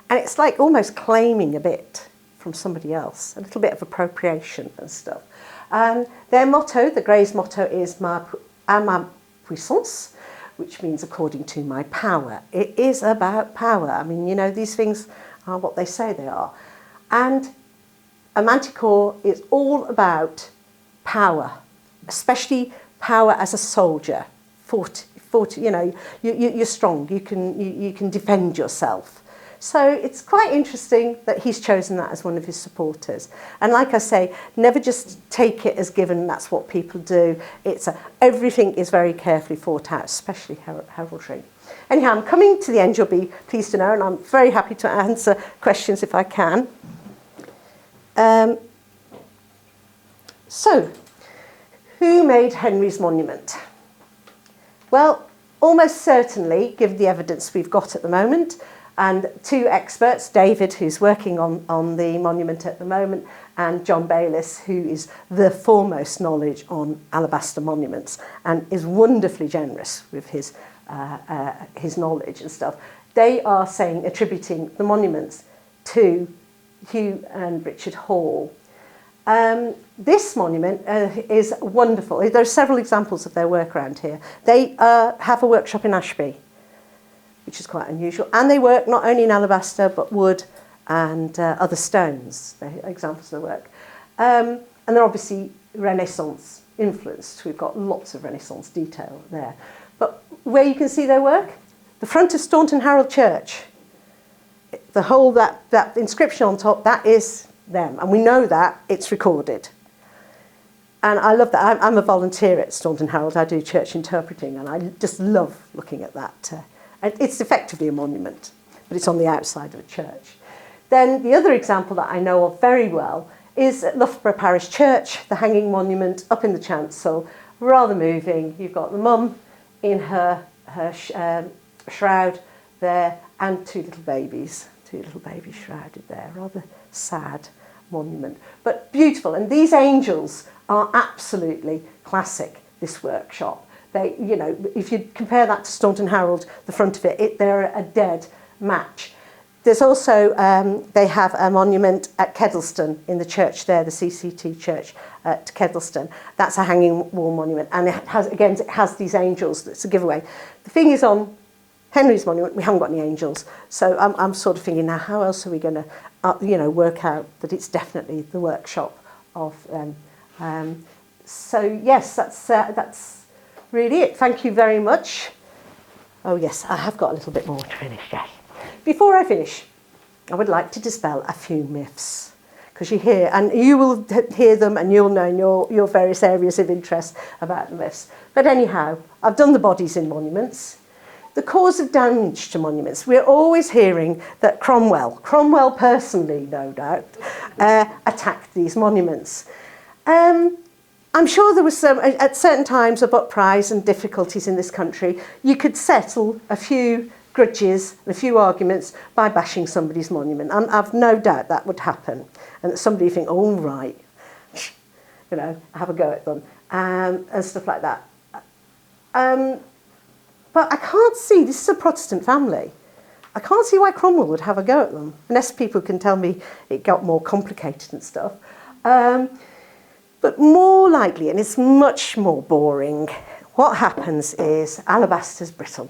And it's like almost claiming a bit from somebody else, a little bit of appropriation and stuff. Their motto, the Greys' motto, is à ma puissance, which means according to my power. It is about power. I mean, these things are what they say they are. And a manticore is all about power, especially power as a soldier. You're strong. You can defend yourself. So it's quite interesting that he's chosen that as one of his supporters. And like I say, never just take it as given. That's what people do. Everything is very carefully thought out, especially heraldry. Anyhow, I'm coming to the end. You'll be pleased to know, and I'm very happy to answer questions if I can. So, who made Henry's monument? Well, almost certainly, given the evidence we've got at the moment, and two experts, David, who's working on the monument at the moment, and John Bayliss, who is the foremost knowledge on alabaster monuments and is wonderfully generous with his knowledge and stuff. They are attributing the monuments to Hugh and Richard Hall. This monument is wonderful. There are several examples of their work around here. They have a workshop in Ashby, which is quite unusual. And they work not only in alabaster, but wood and other stones. They're examples of their work. And they're obviously Renaissance influenced. We've got lots of Renaissance detail there. But where you can see their work, the front of Staunton Harold Church, the whole, that inscription on top, that is them. And we know that, it's recorded. And I love that. I'm a volunteer at Staunton Harold. I do church interpreting, and I just love looking at that. It's effectively a monument, but it's on the outside of a church. Then the other example that I know of very well is at Loughborough Parish Church, the hanging monument up in the chancel, rather moving. You've got the mum in her shroud there, and two little babies shrouded there. Rather sad monument, but beautiful. And these angels are absolutely classic, this workshop. They, you know, if you compare that to Staunton Harold, the front of it, they're a dead match. There's also, they have a monument at Kedleston in the church there, the CCT church at Kedleston. That's a hanging wall monument. And it has these angels. That's a giveaway. The thing is, on Henry's monument, we haven't got any angels. So I'm sort of thinking now, how else are we going to, work out that it's definitely the workshop of them. So yes, that's really it. Thank you very much. Oh yes, I have got a little bit more to finish, yes. Before I finish, I would like to dispel a few myths, because you hear, and you will hear them and you'll know in your various areas of interest about the myths. But anyhow, I've done the bodies in monuments. The cause of damage to monuments. We're always hearing that Cromwell personally, no doubt, attacked these monuments. I'm sure there was some, at certain times of uprise and difficulties in this country, you could settle a few grudges and a few arguments by bashing somebody's monument. I've no doubt that would happen. And that somebody would think, oh, right, have a go at them, and stuff like that. But I can't see, this is a Protestant family, I can't see why Cromwell would have a go at them, unless people can tell me it got more complicated and stuff. But more likely, and it's much more boring, what happens is alabaster's brittle.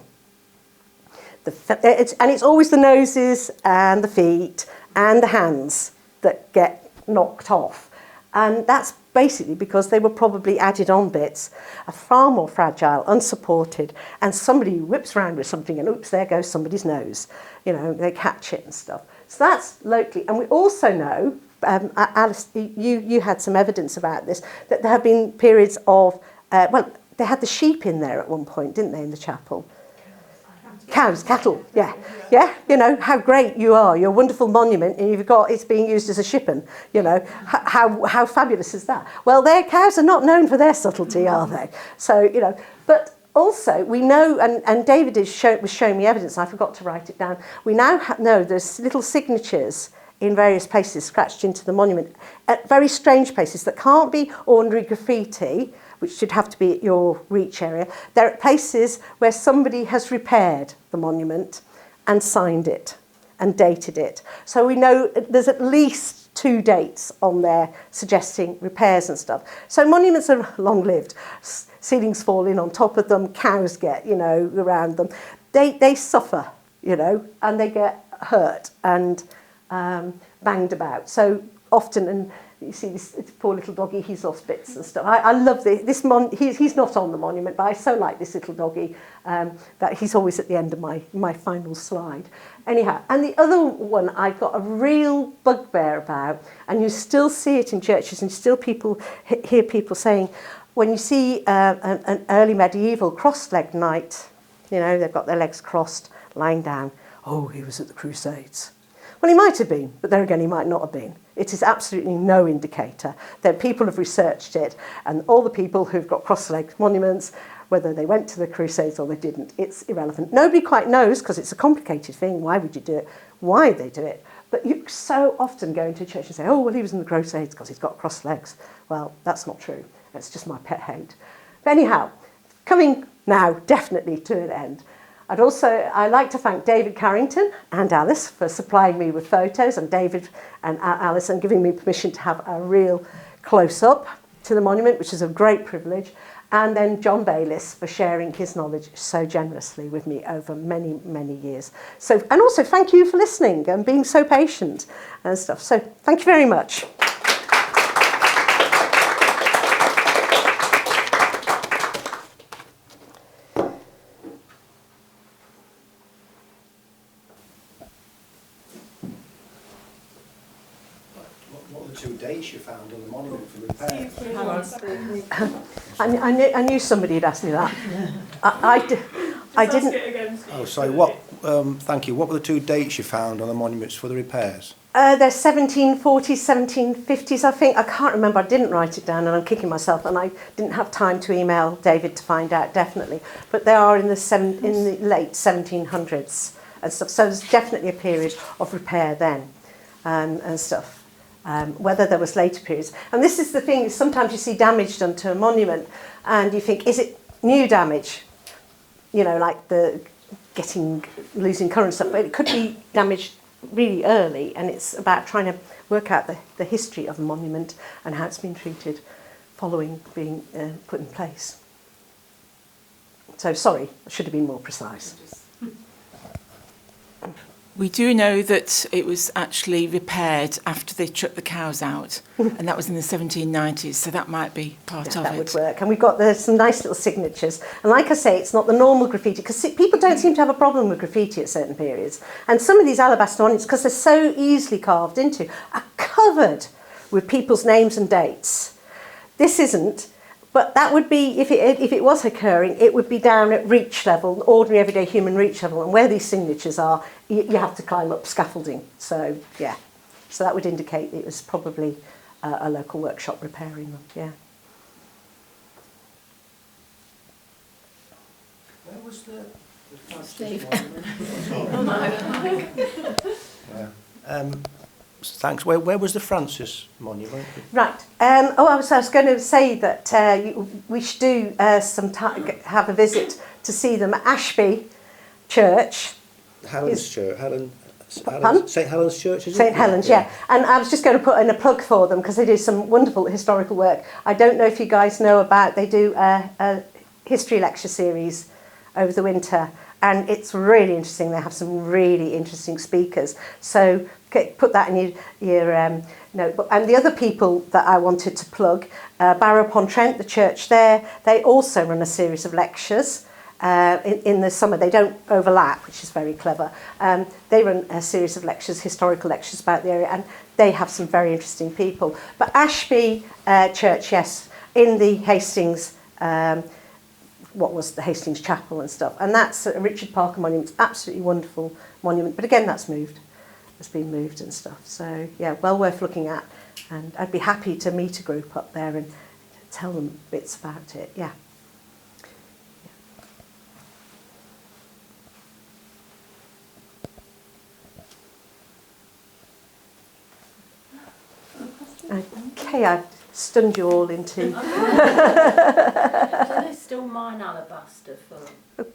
It's always the noses and the feet and the hands that get knocked off. And that's basically because they were probably added on bits, are far more fragile, unsupported, and somebody whips around with something and oops, there goes somebody's nose. They catch it and stuff. So that's locally. And we also know, Alice, you had some evidence about this, that there have been periods of, they had the sheep in there at one point, didn't they, in the chapel? Cows, cattle, yeah. How great you are, you're a wonderful monument, and it's being used as a shippen, how fabulous is that? Well, their cows are not known for their subtlety, are they? So, but also we know, and David was showing me evidence, I forgot to write it down, we now know there's little signatures in various places scratched into the monument at very strange places that can't be ordinary graffiti, which should have to be at your reach area. They're at places where somebody has repaired the monument and signed it and dated it. So we know there's at least 2 dates on there suggesting repairs and stuff. So monuments are long-lived. Ceilings fall in on top of them, cows get, around them. They suffer, and they get hurt and banged about. So often, and you see this poor little doggy, he's lost bits and stuff. I love this he's not on the monument, but I so like this little doggy that he's always at the end of my final slide. Anyhow, and the other one I've got a real bugbear about, and you still see it in churches, and still hear people saying, when you see an early medieval cross-legged knight, they've got their legs crossed, lying down, oh, he was at the Crusades. Well, he might have been, but there again, he might not have been. It is absolutely no indicator. That people have researched it, and all the people who've got cross-legged monuments, whether they went to the Crusades or they didn't, it's irrelevant. Nobody quite knows, because it's a complicated thing. Why would you do it? Why they do it? But you so often go into a church and say, oh, well, he was in the Crusades because he's got crossed legs. Well, that's not true. That's just my pet hate. But anyhow, coming now definitely to an end, I'd like to thank David Carrington and Alice for supplying me with photos, and David and Alice and giving me permission to have a real close-up to the monument, which is a great privilege, and then John Bayliss for sharing his knowledge so generously with me over many, many years. So, and also thank you for listening and being so patient and stuff. So thank you very much. You found on the monument for repair. I knew somebody had asked me that. I didn't. Oh, sorry. Thank you. What were the 2 dates you found on the monuments for the repairs? They're 1740s, 1750s, I think. I can't remember. I didn't write it down, and I'm kicking myself, and I didn't have time to email David to find out definitely. But they are in the late 1700s and stuff. So there's definitely a period of repair then, and stuff. Whether there was later periods. And this is the thing, sometimes you see damage done to a monument, and you think, is it new damage? You know, like losing current stuff, but it could be damaged really early, and it's about trying to work out the history of a monument and how it's been treated following being put in place. So sorry, I should have been more precise. We do know that it was actually repaired after they trucked the cows out, and that was in the 1790s, so that might be part of it. That would work. And we've got some nice little signatures. And like I say, it's not the normal graffiti, because people don't seem to have a problem with graffiti at certain periods. And some of these alabaster monuments, because they're so easily carved into, are covered with people's names and dates. This isn't. But that would be, if it was occurring, it would be down at reach level, ordinary everyday human reach level. And where these signatures are, you have to climb up scaffolding. So, yeah. So that would indicate it was probably a local workshop repairing them, yeah. Where was the Steve. Thanks. Where was the Francis monument? Right. I was going to say that we should do have a visit to see them at Ashby Church. Helen's Church. Pardon? St Helen's Church, is it? St Helen's, yeah. And I was just going to put in a plug for them because they do some wonderful historical work. I don't know if you guys know about, they do a history lecture series over the winter, and it's really interesting. They have some really interesting speakers. So put that in your notebook. And the other people that I wanted to plug, Barrow-upon-Trent, the church there, they also run a series of lectures. In the summer, they don't overlap, which is very clever. They run a series of lectures, historical lectures about the area, and they have some very interesting people. But Ashby Church, yes, in the Hastings, what was the Hastings Chapel and stuff, and that's a Richard Parker monument, absolutely wonderful monument. But again, that's moved, it's been moved and stuff. So yeah, well worth looking at, and I'd be happy to meet a group up there and tell them bits about it. Yeah. Okay, I've stunned you all into... Do they still mine alabaster for...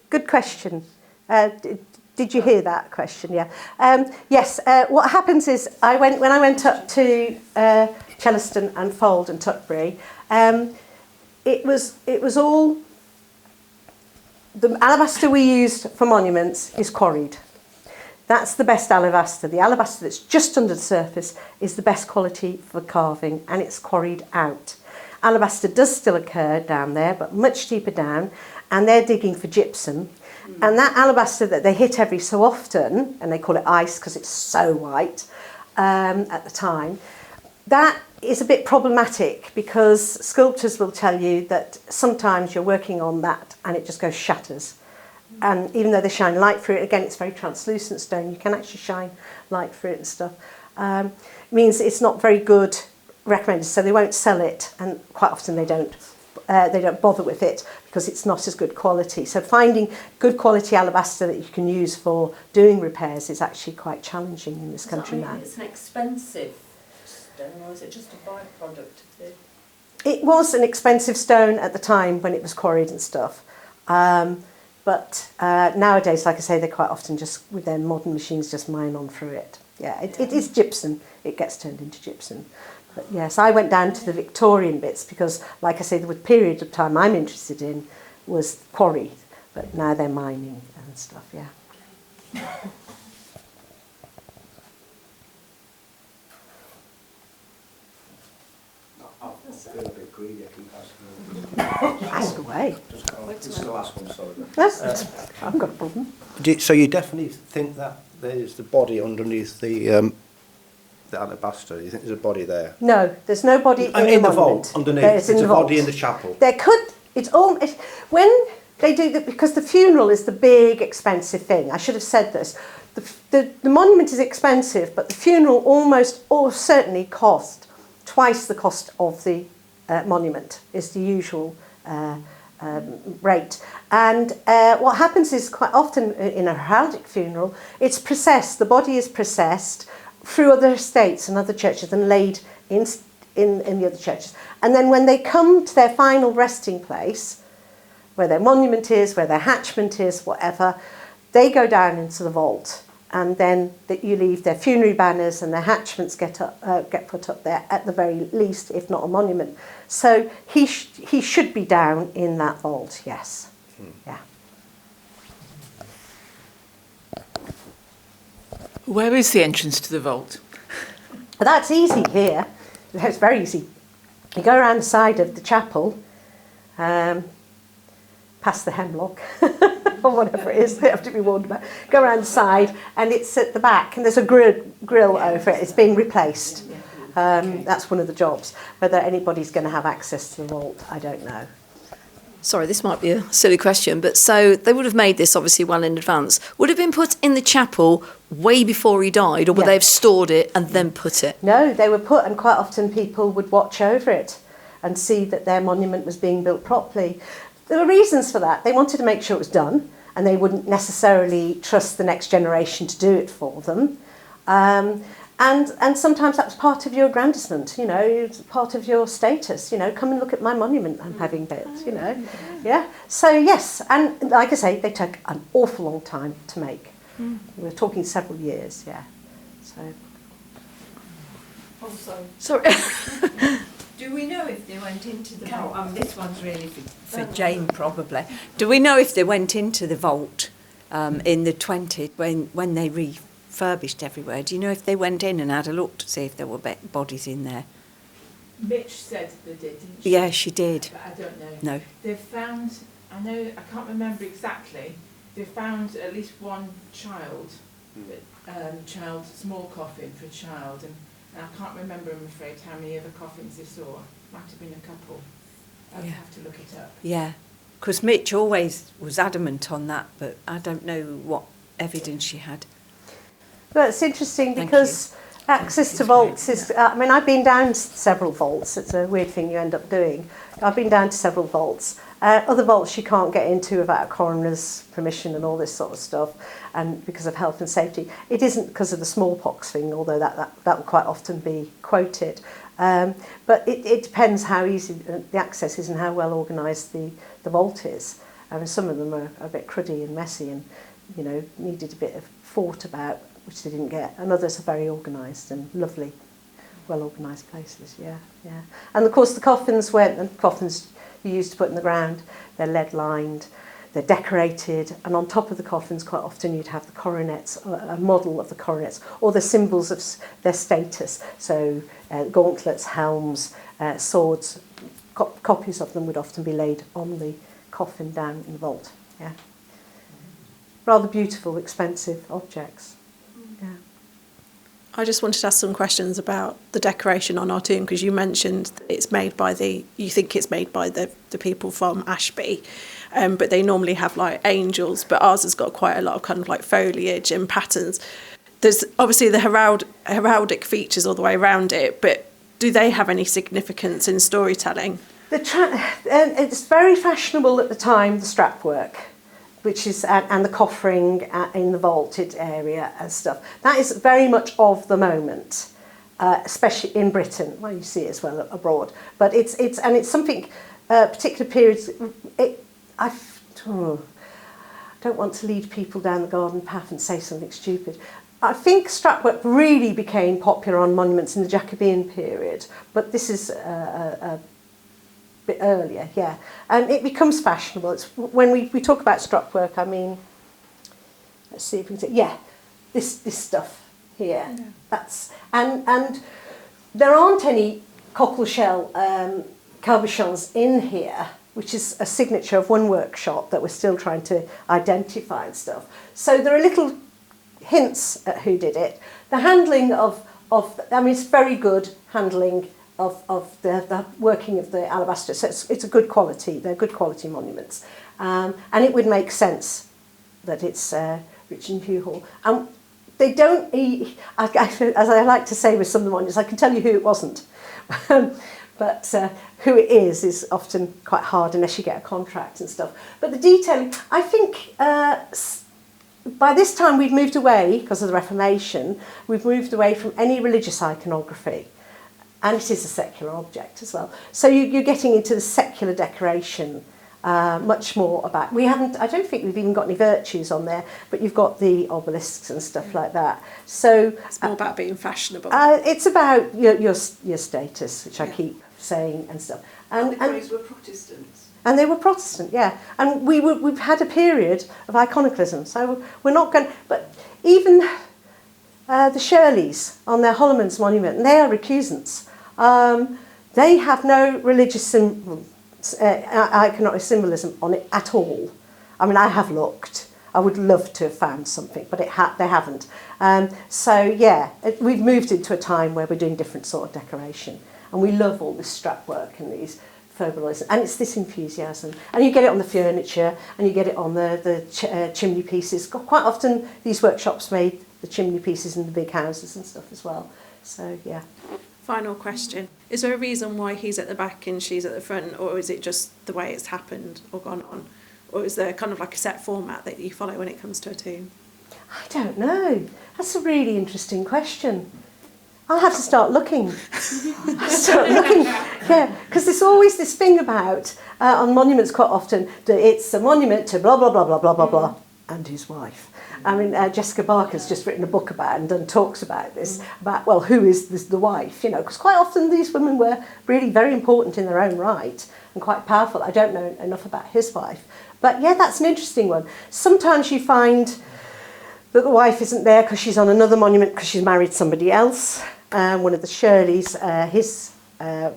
Good question. Did you hear that question? Yeah. Yes, what happens is when I went up to Chellaston and Fold and Tutbury, it was all... The alabaster we used for monuments is quarried. That's the best alabaster. The alabaster that's just under the surface is the best quality for carving, and it's quarried out. Alabaster does still occur down there, but much deeper down, and they're digging for gypsum. And that alabaster that they hit every so often, and they call it ice because it's so white at the time, that is a bit problematic because sculptors will tell you that sometimes you're working on that and it just goes shatters. And even though they shine light through it, again, it's very translucent stone. You can actually shine light through it and stuff. Means it's not very good recommended, so they won't sell it, and quite often they don't bother with it because it's not as good quality. So finding good quality alabaster that you can use for doing repairs is actually quite challenging in this country now. It's an expensive stone, or is it just a byproduct of it? It was an expensive stone at the time when it was quarried and stuff. But nowadays, like I say, they quite often just, with their modern machines, just mine on through it. Yeah, it is gypsum. It gets turned into gypsum. But yes, I went down to the Victorian bits because, like I say, the period of time I'm interested in was quarry, but now they're mining and stuff, yeah. I feel a bit greedy, I keep asking. Ask away. Just the last one, sorry. I've got a problem. So you definitely think that there's the body underneath the alabaster? You think there's a body there? No, there's no body in the vault monument. underneath. There's It's in a the vault. body in the chapel. There could, when they do because the funeral is the big expensive thing. I should have said this. the monument is expensive, but the funeral almost or certainly cost twice the cost of the monument is the usual rate. And what happens is quite often in a heraldic funeral, it's processed, the body is processed through other estates and other churches and laid in the other churches. And then when they come to their final resting place, where their monument is, where their hatchment is, whatever, they go down into the vault. And then you leave their funerary banners and their hatchments get put up there at the very least, if not a monument. So he should be down in that vault, yes. Yeah. Where is the entrance to the vault? But that's easy here. It's very easy. You go around the side of the chapel, past the hemlock, or whatever it is they have to be warned about. Go around the side, and it's at the back, and there's a grill over it. It's being replaced. That's one of the jobs. Whether anybody's going to have access to the vault, I don't know. Sorry, this might be a silly question, but so they would have made this obviously well in advance. Would it have been put in the chapel way before he died, or would they have stored it and then put it? No, they were put, and quite often people would watch over it and see that their monument was being built properly. There were reasons for that. They wanted to make sure it was done, and they wouldn't necessarily trust the next generation to do it for them. And sometimes that's part of your aggrandisement, it's part of your status, come and look at my monument I'm having built, Yeah. So, yes, and like I say, they took an awful long time to make. We're talking several years, yeah. So. Also, Sorry. do we know if they went into the vault? This one's really for Jane, probably. Do we know if they went into the vault in the 20s when they refurbished everywhere? Do you know if they went in and had a look to see if there were bodies in there? Mitch said they did, didn't she? Yeah, she did. But I don't know. No. They've found, I can't remember exactly, they found at least one child, small coffin for a child, and I can't remember, I'm afraid, how many other coffins they saw. Might have been a couple. I'd have to look it up. Yeah, because Mitch always was adamant on that, but I don't know what evidence she had. Well, it's interesting because access to vaults is, I've been down several vaults. It's a weird thing you end up doing. I've been down to several vaults. Other vaults you can't get into without a coroner's permission and all this sort of stuff, and because of health and safety. It isn't because of the smallpox thing, although that will quite often be quoted. But it depends how easy the access is and how well organised the vault is. Some of them are a bit cruddy and messy and, needed a bit of thought about, which they didn't get. And others are very organised and lovely, well-organised places, yeah. And of course the coffins you used to put in the ground, they're lead-lined, they're decorated, and on top of the coffins quite often you'd have the coronets, a model of the coronets, or the symbols of their status, so gauntlets, helms, swords, copies of them would often be laid on the coffin down in the vault, yeah. Rather beautiful, expensive objects. Yeah. I just wanted to ask some questions about the decoration on our tomb, because you mentioned that you think it's made by the people from Ashby, but they normally have like angels, but ours has got quite a lot of kind of like foliage and patterns. There's obviously the heraldic features all the way around it, but do they have any significance in storytelling? It's very fashionable at the time, the strap work, which is and the coffering in the vaulted area and stuff. That is very much of the moment, especially in Britain. Well, you see it as well abroad, but it's something particular periods. I don't want to lead people down the garden path and say something stupid. I think strapwork really became popular on monuments in the Jacobean period, but this is a bit earlier, yeah. And it becomes fashionable. It's when we talk about strapwork, let's see if we can say, this stuff here. Yeah. That's and there aren't any cockle shell cabochons in here, which is a signature of one workshop that we're still trying to identify and stuff. So there are little hints at who did it. The handling it's very good handling of the working of the alabaster. So it's a good quality. They're good quality monuments. And it would make sense that it's Richard Hugh Hall. And they don't, as I like to say with some of the monuments, I can tell you who it wasn't. But who it is often quite hard unless you get a contract and stuff. But the detailing, I think by this time we've moved away, because of the Reformation, we've moved away from any religious iconography. And it is a secular object as well. So you're getting into the secular decoration much more about. I don't think we've even got any virtues on there, but you've got the obelisks and stuff like that. So It's more about being fashionable. it's about your status, which I keep saying and stuff. And the Greys were Protestants. And they were Protestant, yeah. And we've had a period of iconoclasm, so we're not going. But even the Shirleys on their Holloman's monument, and they are recusants. They have no religious iconographic symbolism on it at all. I mean, I have looked. I would love to have found something, but they haven't. So yeah, we've moved into a time where we're doing different sort of decoration, and we love all this strap work and these furbeloys, and it's this enthusiasm. And you get it on the furniture, and you get it on the chimney pieces. Quite often, these workshops made the chimney pieces in the big houses and stuff as well. So yeah. Final question. Is there a reason why he's at the back and she's at the front, or is it just the way it's happened or gone on? Or is there kind of like a set format that you follow when it comes to a tomb? I don't know. That's a really interesting question. I'll have to start looking. Yeah, because there's always this thing about, on monuments quite often, that it's a monument to blah, blah, blah, blah, blah, blah, blah, and his wife. I mean, Jessica Barker's just written a book about it and talks about this, about, well, who is the wife, because quite often these women were really very important in their own right and quite powerful. I don't know enough about his wife. But yeah, that's an interesting one. Sometimes you find that the wife isn't there because she's on another monument because she's married somebody else. One of the Shirleys, his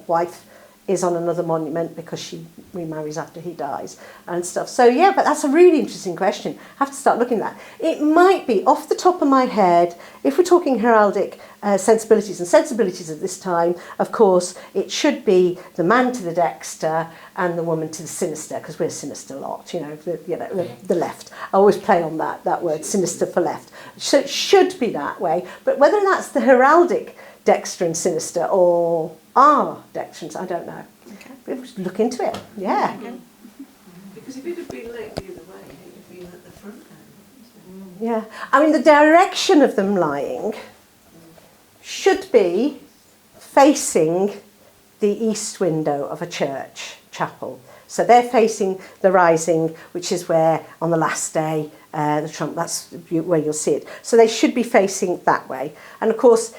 wife, is on another monument because she remarries after he dies and stuff. So yeah, but that's a really interesting question. I have to start looking at that. It might be, off the top of my head, if we're talking heraldic sensibilities of this time, of course, it should be the man to the dexter and the woman to the sinister, because we're sinister lot, the left. I always play on that word, sinister for left. So it should be that way, but whether that's the heraldic dexter and sinister or dexter, I don't know. Okay. We'll just look into it, yeah. Okay. Because if it had been laid the other way, it would have been at the front end. Yeah, I mean, the direction of them lying should be facing the east window of a chapel. So they're facing the rising, which is where on the last day, the trump, that's where you'll see it. So they should be facing that way. And of course,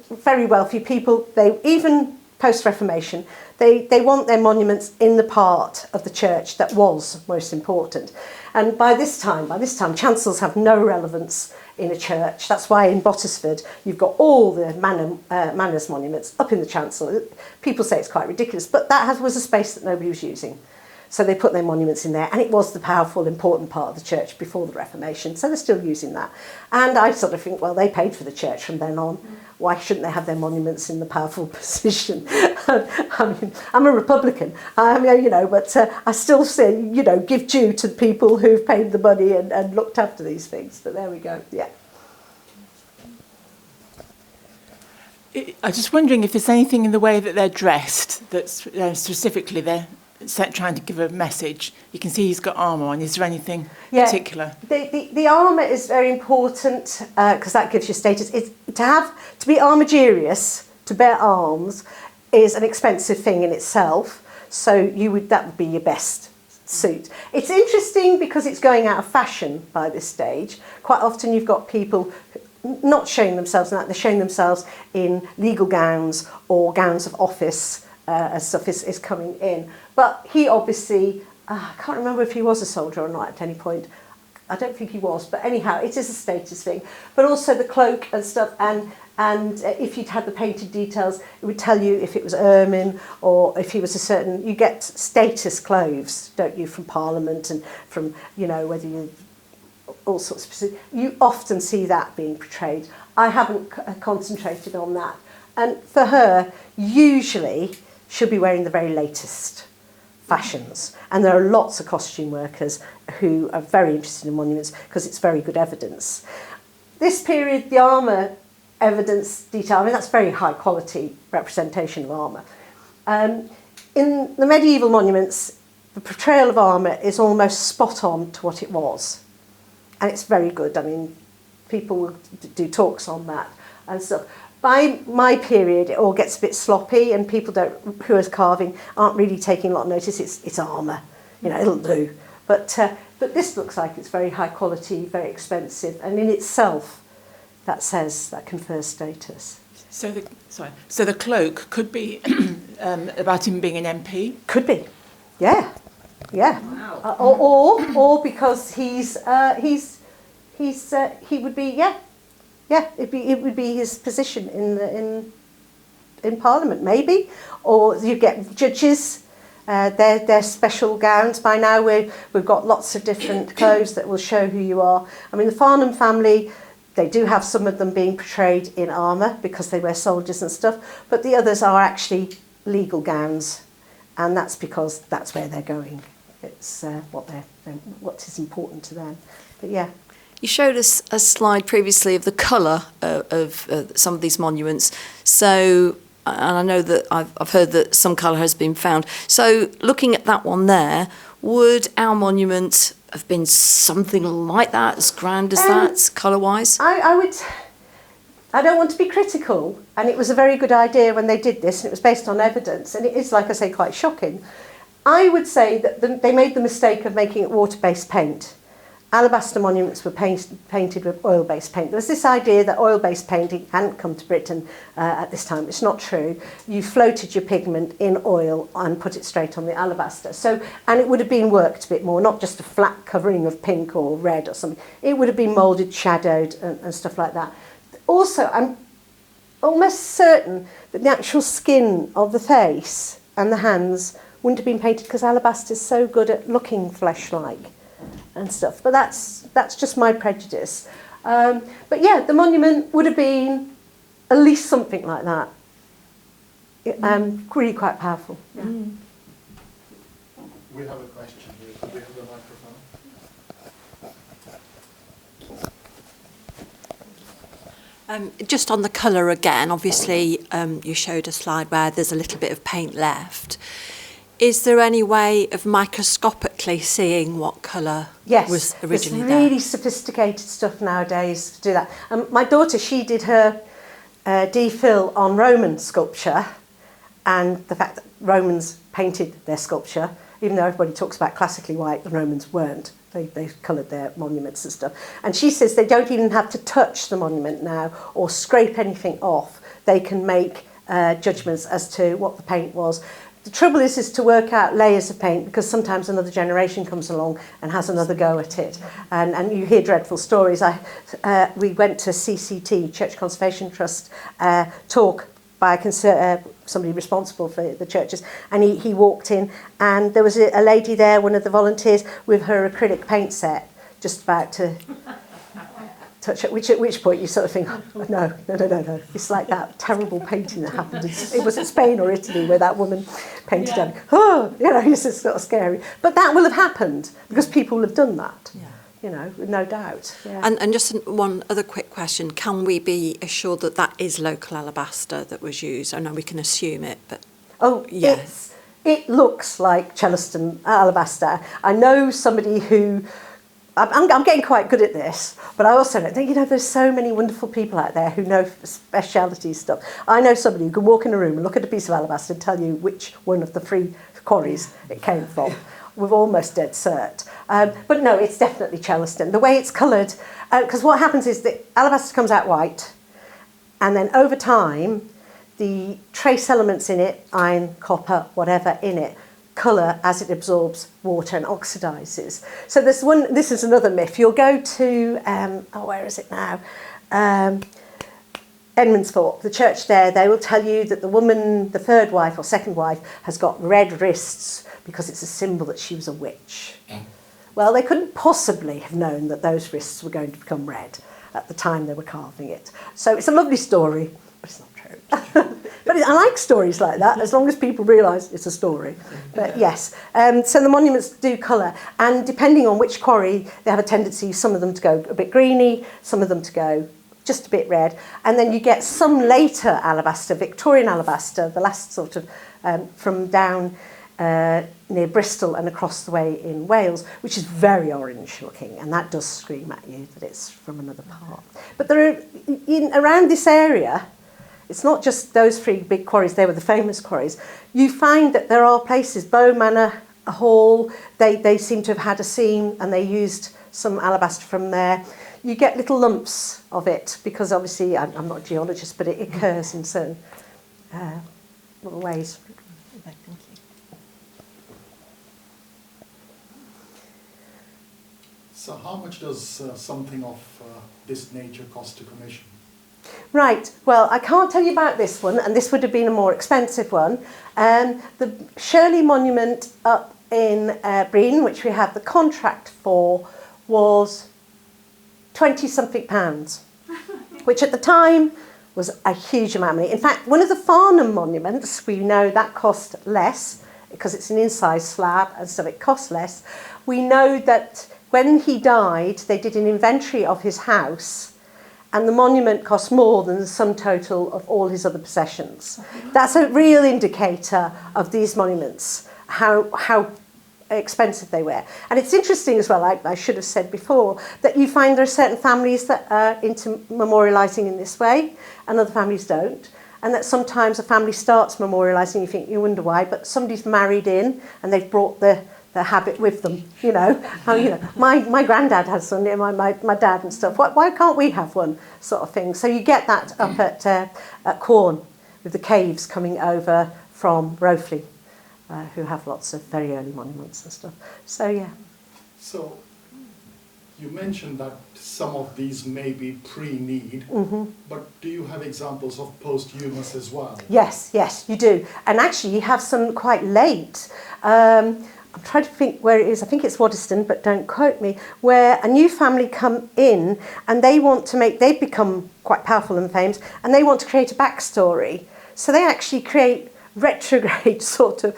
very wealthy people, they even post-Reformation, they want their monuments in the part of the church that was most important. And by this time, chancels have no relevance in a church. That's why in Bottisford, you've got all the manors monuments up in the chancel. People say it's quite ridiculous, but that was a space that nobody was using. So they put their monuments in there, and it was the powerful, important part of the church before the Reformation, so they're still using that. And I sort of think, well, they paid for the church from then on. Why shouldn't they have their monuments in the powerful position? I mean, I'm a Republican, but I still say, give due to the people who've paid the money and looked after these things. But there we go, yeah. I'm just wondering if there's anything in the way that they're dressed that's specifically they're trying to give a message. You can see he's got armour on. Is there anything particular? The armour is very important because that gives you status. To be armigerious, to bear arms, is an expensive thing in itself. So that would be your best suit. It's interesting because it's going out of fashion by this stage. Quite often you've got people not showing themselves in that, they're showing themselves in legal gowns or gowns of office as stuff is coming in. But he obviously, I can't remember if he was a soldier or not at any point. I don't think he was, but anyhow, it is a status thing. But also the cloak and stuff, and if you'd had the painted details, it would tell you if it was ermine or if he was a certain. You get status clothes, don't you, from Parliament and from whether you all sorts of specific. You often see that being portrayed. I haven't concentrated on that, and for her, usually she'll be wearing the very latest fashions. And there are lots of costume workers who are very interested in monuments because it's very good evidence. this period, the armour evidence detail, I mean, that's very high quality representation of armour. In the medieval monuments, the portrayal of armour is almost spot on to what it was. And it's very good. I mean, people will do talks on that and stuff. By my period, it all gets a bit sloppy, and people who are carving aren't really taking a lot of notice. It's armour, you know, it'll do. But this looks like it's very high quality, very expensive, and in itself, that confers status. So the cloak could be about him being an MP? Could be, yeah. Wow. Or because he would be, it would be his position in Parliament, maybe. Or you get judges, their special gowns. By now we've got lots of different clothes that will show who you are. I mean, the Farnham family, they do have some of them being portrayed in armour because they wear soldiers and stuff, but the others are actually legal gowns, and that's because that's where they're going. It's what is important to them. But yeah. You showed us a slide previously of the colour of some of these monuments. So, and I know that I've heard that some colour has been found. So, looking at that one there, would our monument have been something like that, as grand as that, colour-wise? I don't want to be critical, and it was a very good idea when they did this, and it was based on evidence, and it is, like I say, quite shocking. I would say that they made the mistake of making it water-based paint. Alabaster monuments were painted with oil-based paint. There was this idea that oil-based painting hadn't come to Britain at this time. It's not true. You floated your pigment in oil and put it straight on the alabaster. And it would have been worked a bit more, not just a flat covering of pink or red or something. It would have been moulded, shadowed and stuff like that. Also, I'm almost certain that the actual skin of the face and the hands wouldn't have been painted because alabaster is so good at looking flesh-like and stuff. But that's just my prejudice. But yeah, the monument would have been at least something like that. Really quite powerful. Yeah. We have a question here. Do we have a microphone? Just on the colour again, obviously you showed a slide where there's a little bit of paint left. Is there any way of microscopically seeing what colour was originally there? There's really sophisticated stuff nowadays to do that. My daughter, she did her DPhil on Roman sculpture, and the fact that Romans painted their sculpture, even though everybody talks about classically white, the Romans weren't. They coloured their monuments and stuff. And she says they don't even have to touch the monument now or scrape anything off. They can make judgments as to what the paint was. The trouble is to work out layers of paint, because sometimes another generation comes along and has another go at it. And you hear dreadful stories. We went to CCT, Church Conservation Trust, talk by somebody responsible for the churches, and he walked in, and there was a lady there, one of the volunteers, with her acrylic paint set, just about to touch it, at which point you sort of think, oh, no. It's like that terrible painting that happened. It was in Spain or Italy where that woman painted on. Oh, it's just sort of scary. But that will have happened because people will have done that. Yeah. No doubt. Yeah. And just one other quick question. Can we be assured that that is local alabaster that was used? I know we can assume it, but... Oh, yes. It looks like Chellaston alabaster. I know somebody who... I'm getting quite good at this, but I also know there's so many wonderful people out there who know speciality stuff. I know somebody who can walk in a room and look at a piece of alabaster and tell you which one of the 3 quarries it came from. With almost dead cert. But no, it's definitely Chellaston. The way it's coloured, because what happens is the alabaster comes out white, and then over time, the trace elements in it, iron, copper, whatever in it, colour as it absorbs water and oxidises. So this is another myth. You'll go to, where is it now? Edmondsthorpe, the church there, they will tell you that the woman, the 3rd wife or 2nd wife, has got red wrists because it's a symbol that she was a witch. Well, they couldn't possibly have known that those wrists were going to become red at the time they were carving it. So it's a lovely story, but it's not true. But But I like stories like that, as long as people realise it's a story. But yes, so the monuments do colour, and depending on which quarry, they have a tendency, some of them to go a bit greeny, some of them to go just a bit red, and then you get some later alabaster, Victorian alabaster, the last sort of from down near Bristol and across the way in Wales, which is very orange looking, and that does scream at you that it's from another part. But there are, around this area, it's not just those three big quarries, they were the famous quarries. You find that there are places, Bow Manor, a hall, they seem to have had a seam and they used some alabaster from there. You get little lumps of it because obviously, I'm not a geologist, but it occurs in certain ways. Thank you. So how much does something of this nature cost to commission? Right, well, I can't tell you about this one, and this would have been a more expensive one. The Shirley Monument up in Breen, which we have the contract for, was 20-something pounds, which at the time was a huge amount of money. In fact, one of the Farnham monuments, we know that cost less, because it's an incised slab and so it costs less. We know that when he died, they did an inventory of his house, and the monument cost more than the sum total of all his other possessions. That's a real indicator of these monuments, how expensive they were. And it's interesting as well, like I should have said before, that you find there are certain families that are into memorialising in this way, and other families don't. And that sometimes a family starts memorialising, you wonder why, but somebody's married in and they've brought the habit with them, my granddad has one, my dad and stuff. Why can't we have one, sort of thing? So you get that up at Quorn with the caves coming over from Rowfleigh, who have lots of very early monuments and stuff. So yeah. So you mentioned that some of these may be pre-need, but do you have examples of posthumous as well? Yes, you do. And actually you have some quite late. I'm trying to think where it is. I think it's Waddesdon, but don't quote me, where a new family come in and they've become quite powerful and famous, and they want to create a backstory. So they actually create retrograde sort of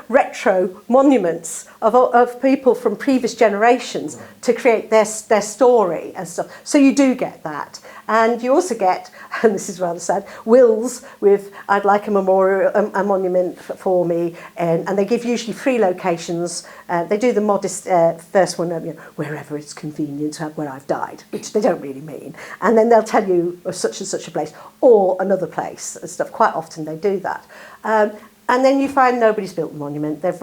retro monuments of people from previous generations to create their story and stuff. So you do get that. And you also get, and this is rather sad, wills with, I'd like a memorial, a monument for me, and they give usually 3 locations. They do the modest first one, wherever it's convenient, where I've died, which they don't really mean. And then they'll tell you of such and such a place, or another place and stuff. Quite often they do that. And then you find nobody's built the monument. They've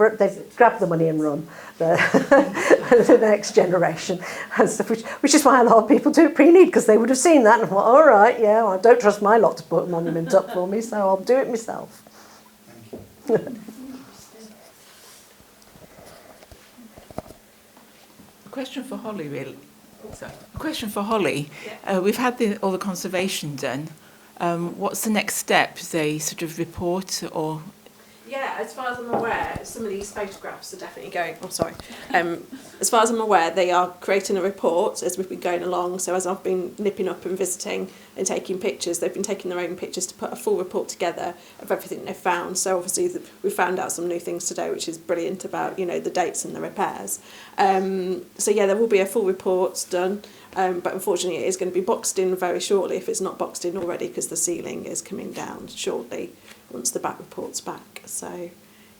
grabbed the money and run the next generation and stuff, which is why a lot of people do it pre-need, because they would have seen that and thought, all right, yeah, well, I don't trust my lot to put a monument up for me, so I'll do it myself. Thank you. A question for Holly, really. So, a question for Holly. We've had all the conservation done. What's the next step? Is a sort of report or? Yeah, as far as I'm aware, some of these photographs are definitely going. Oh, sorry. As far as I'm aware, they are creating a report as we've been going along. So as I've been nipping up and visiting and taking pictures, they've been taking their own pictures to put a full report together of everything they've found. So obviously we found out some new things today, which is brilliant about the dates and the repairs. So yeah, there will be a full report done. But unfortunately, it is going to be boxed in very shortly if it's not boxed in already, because the ceiling is coming down shortly once the back report's back. So,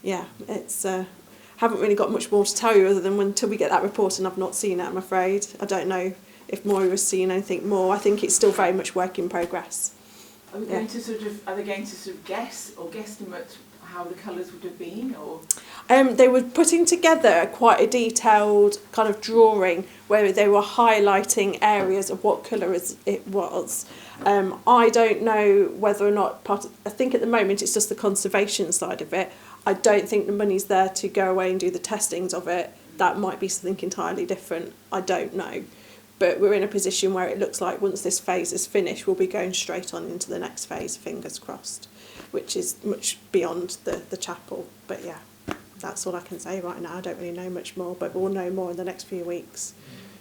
yeah, it's haven't really got much more to tell you other than until we get that report, and I've not seen it, I'm afraid. I don't know if Moira has seen anything more. I think it's still very much work in progress. Are they going to sort of guess or guesstimate how the colours would have been, or? They were putting together quite a detailed kind of drawing where they were highlighting areas of what colour it was. I don't know whether or not I think at the moment it's just the conservation side of it. I don't think the money's there to go away and do the testings of it. That might be something entirely different. I don't know. But we're in a position where it looks like once this phase is finished, we'll be going straight on into the next phase, fingers crossed, which is much beyond the chapel. But yeah, that's all I can say right now. I don't really know much more, but we'll know more in the next few weeks.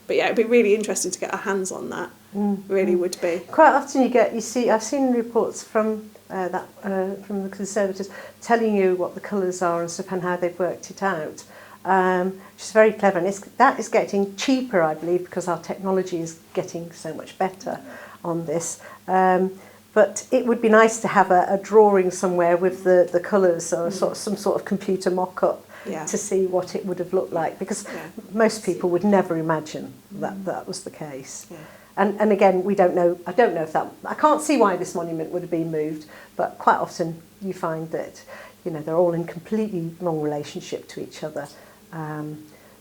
But yeah, it'd be really interesting to get our hands on that. Really would be. Quite often I've seen reports from from the Conservatives telling you what the colours are and stuff and how they've worked it out, which is very clever. And that is getting cheaper, I believe, because our technology is getting so much better on this. But it would be nice to have a drawing somewhere with the colours or some sort of computer mock-up to see what it would have looked like, because most people would never imagine that was the case. Yeah. And again, we don't know. I don't know if that. I can't see why this monument would have been moved, but quite often you find that, you know, they're all in completely wrong relationship to each other.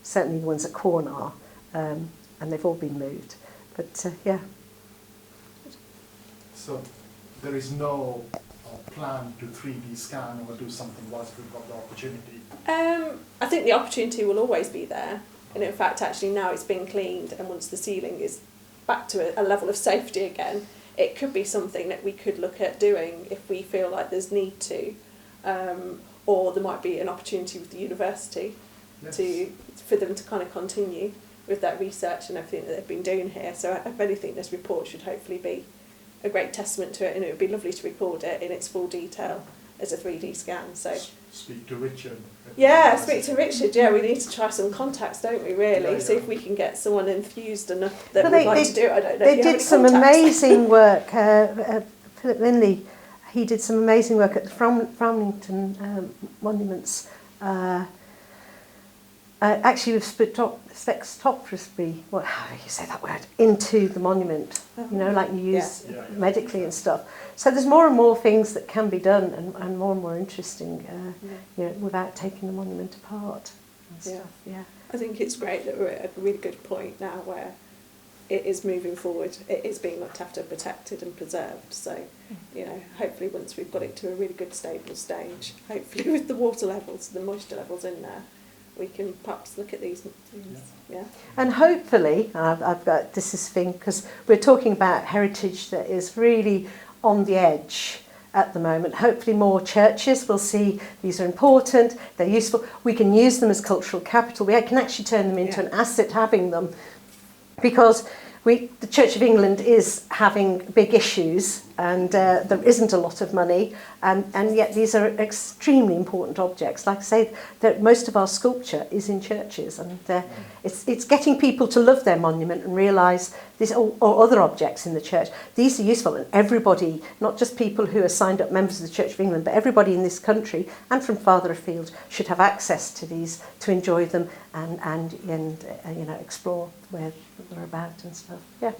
Certainly the ones at Corn are, and they've all been moved. But yeah. So there is no plan to 3D scan or do something once we've got the opportunity? I think the opportunity will always be there. And in fact, actually now it's been cleaned, and once the ceiling is back to a level of safety again, it could be something that we could look at doing if we feel like there's need to. Or there might be an opportunity with the university for them to kind of continue with that research and everything that they've been doing here. So if anything, this report should hopefully be a great testament to it, and it would be lovely to record it in its full detail as a 3D scan. So speak to Richard. Yeah, speak to Richard. Yeah, we need to try some contacts, don't we, really? Yeah, See if we can get someone enthused enough that would like to do it. I don't know. They did some amazing work. Philip Linley, he did some amazing work at the Framlington monuments. Actually, with spectroscopy, how do you say that word? Into the monument, you know, like you use medically and stuff. So there's more and more things that can be done, and more interesting, you know, without taking the monument apart and stuff. Yeah. I think it's great that we're at a really good point now where it is moving forward. It is being looked after, protected and preserved. So, you know, hopefully once we've got it to a really good stable stage, hopefully with the water levels, the moisture levels in there, we can perhaps look at these things. Yeah. And hopefully, I've got this thing, because we're talking about heritage that is really on the edge at the moment. Hopefully more churches will see these are important, they're useful, we can use them as cultural capital, we can actually turn them into an asset having them, because the Church of England is having big issues, and there isn't a lot of money, and yet these are extremely important objects. Like I say, that most of our sculpture is in churches, and it's getting people to love their monument and realise this, or other objects in the church. These are useful, and everybody, not just people who are signed up members of the Church of England, but everybody in this country and from farther afield should have access to these, to enjoy them and you know, explore where they're about and stuff. Yeah.